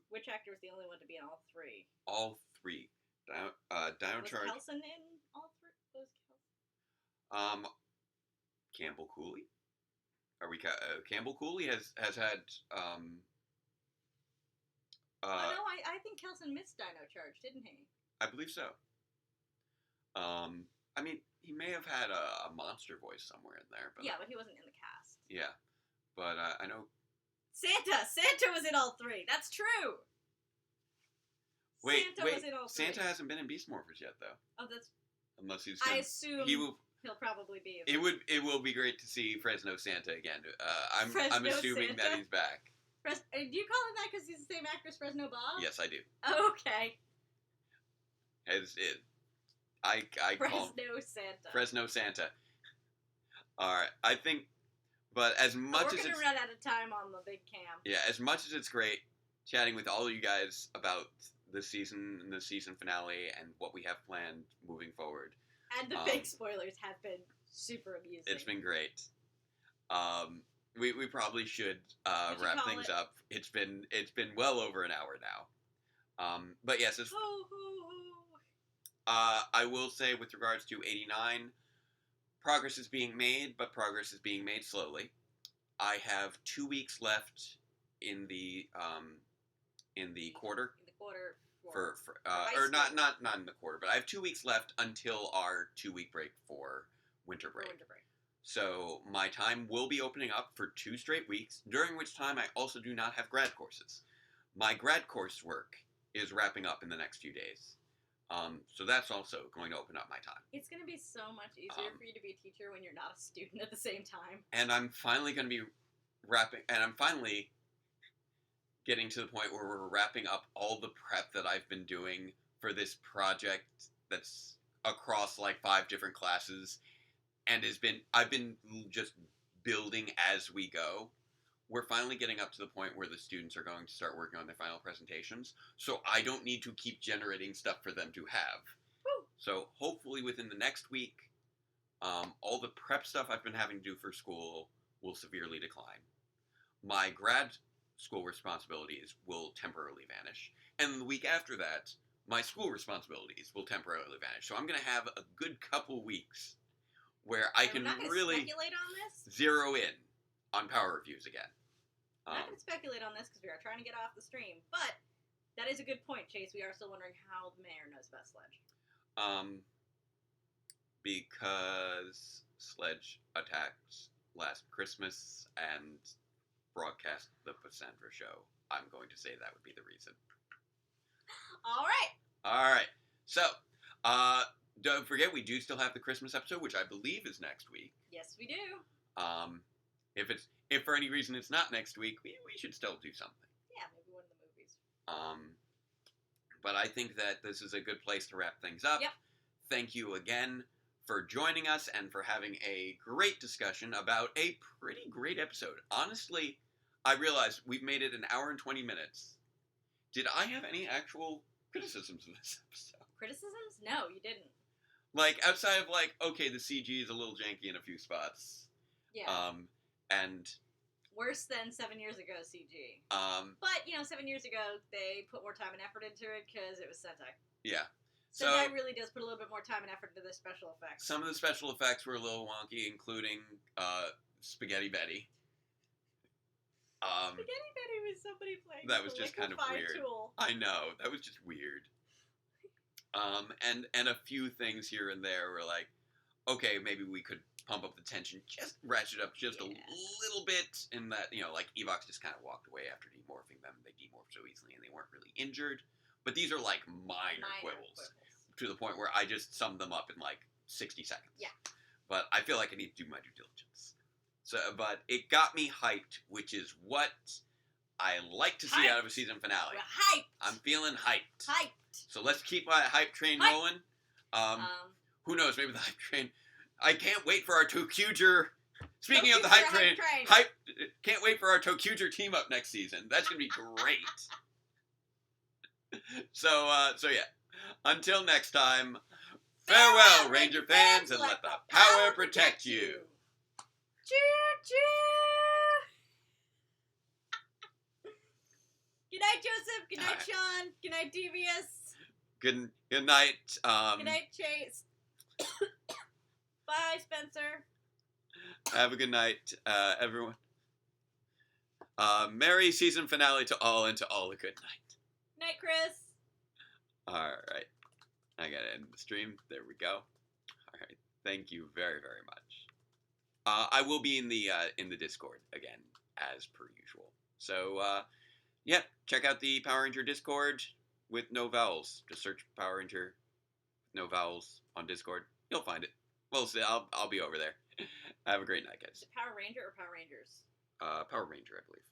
Which actor was the only one to be in all three? All three. Dino Charge. Was Kelson in all three? Was Kelson? Campbell Cooley. Are we? Campbell Cooley has had. No, I think Kelson missed Dino Charge, didn't he? I believe so. I mean, he may have had a monster voice somewhere in there, but yeah, but he wasn't in the cast. Yeah, but I know. Santa was in all three. That's true. Wait, was in all three. Santa hasn't been in Beast Morphers yet, though. Oh, that's. Unless he's. I assume he'll probably be. It will be great to see Fresno Santa again. I'm assuming Santa? that he's back. Do you call him that because he's the same actor as Fresno Bob? Yes, I do. Oh, okay. I call him Santa. Fresno Santa. All right, I think, but as much as we're gonna run out of time on the big cam. Yeah, as much as it's great chatting with all of you guys about this season and the season finale and what we have planned moving forward. And the big spoilers have been super amusing. It's been great. We probably should wrap things up. It's been well over an hour now. But yes, I will say with regards to 89, progress is being made, but progress is being made slowly. I have 2 weeks left in the quarter. In the quarter. Or not in the quarter, but I have 2 weeks left until our 2-week break for winter break. So my time will be opening up for 2 straight weeks, during which time I also do not have grad courses. My grad course work is wrapping up in the next few days. So that's also going to open up my time. It's going to be so much easier for you to be a teacher when you're not a student at the same time. And I'm finally going to be getting to the point where we're wrapping up all the prep that I've been doing for this project that's across like 5 different classes and I've been just building as we go. We're finally getting up to the point where the students are going to start working on their final presentations, so I don't need to keep generating stuff for them to have. Woo. So hopefully within the next week, all the prep stuff I've been having to do for school will severely decline. My grad school responsibilities will temporarily vanish, and the week after that, my school responsibilities will temporarily vanish. So I'm going to have a good couple weeks where I can really speculate on this? Zero in on power reviews again. I'm not going to speculate on this because we are trying to get off the stream, but that is a good point, Chase. We are still wondering how the mayor knows about Sledge. Because Sledge attacked last Christmas and broadcast the Cassandra show. I'm going to say that would be the reason. All right. All right. So, don't forget, we do still have the Christmas episode, which I believe is next week. Yes, we do. If for any reason it's not next week, we should still do something. Yeah, maybe one of the movies. But I think that this is a good place to wrap things up. Yep. Thank you again for joining us and for having a great discussion about a pretty great episode. Honestly, I realized we've made it an hour and 20 minutes. Did I have any actual criticisms of this episode? Criticisms? No, you didn't. Like, outside of, like, okay, the CG is a little janky in a few spots. Yeah. And... Worse than 7 years ago CG. But, 7 years ago, they put more time and effort into it because it was Sentai. Yeah. Sentai really does put a little bit more time and effort into the special effects. Some of the special effects were a little wonky, including Spaghetti Betty. Spaghetti Betty was somebody playing that was just kind of weird. Tool. I know, that was just weird. And a few things here and there were like, okay, maybe we could pump up the tension, just ratchet up just a little bit, in that, like Evox just kind of walked away after demorphing them. They demorphed so easily and they weren't really injured. But these are like minor quibbles to the point where I just summed them up in like 60 seconds. Yeah. But I feel like I need to do my due diligence. So, but it got me hyped, which is what I like to see out of a season finale. We're hyped. I'm feeling hyped. Hyped. So let's keep my hype train rolling. Who knows? Maybe the hype train. I can't wait for our Tokuger. Speaking of the hype train, can't wait for our Tokuger team up next season. That's gonna be great. So yeah. Until next time, farewell, Ranger fans, and let the power protect you. Choo-choo! Good night, Joseph. Good night, Sean. Good night, Devious. Good night. Good night, Chase. Bye, Spencer. Have a good night, everyone. Merry season finale to all, and to all a good night. Night, Chris. All right. I gotta end the stream. There we go. All right. Thank you very, very much. I will be in the Discord again, as per usual. So, yeah, check out the Power Ranger Discord with no vowels. Just search Power Ranger no vowels on Discord. You'll find it. Well, I'll be over there. Have a great night, guys. Is it Power Ranger or Power Rangers? Power Ranger, I believe.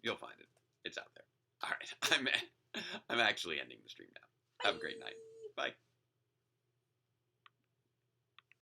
You'll find it. It's out there. All right. I'm actually ending the stream now. Have a great night. Bye.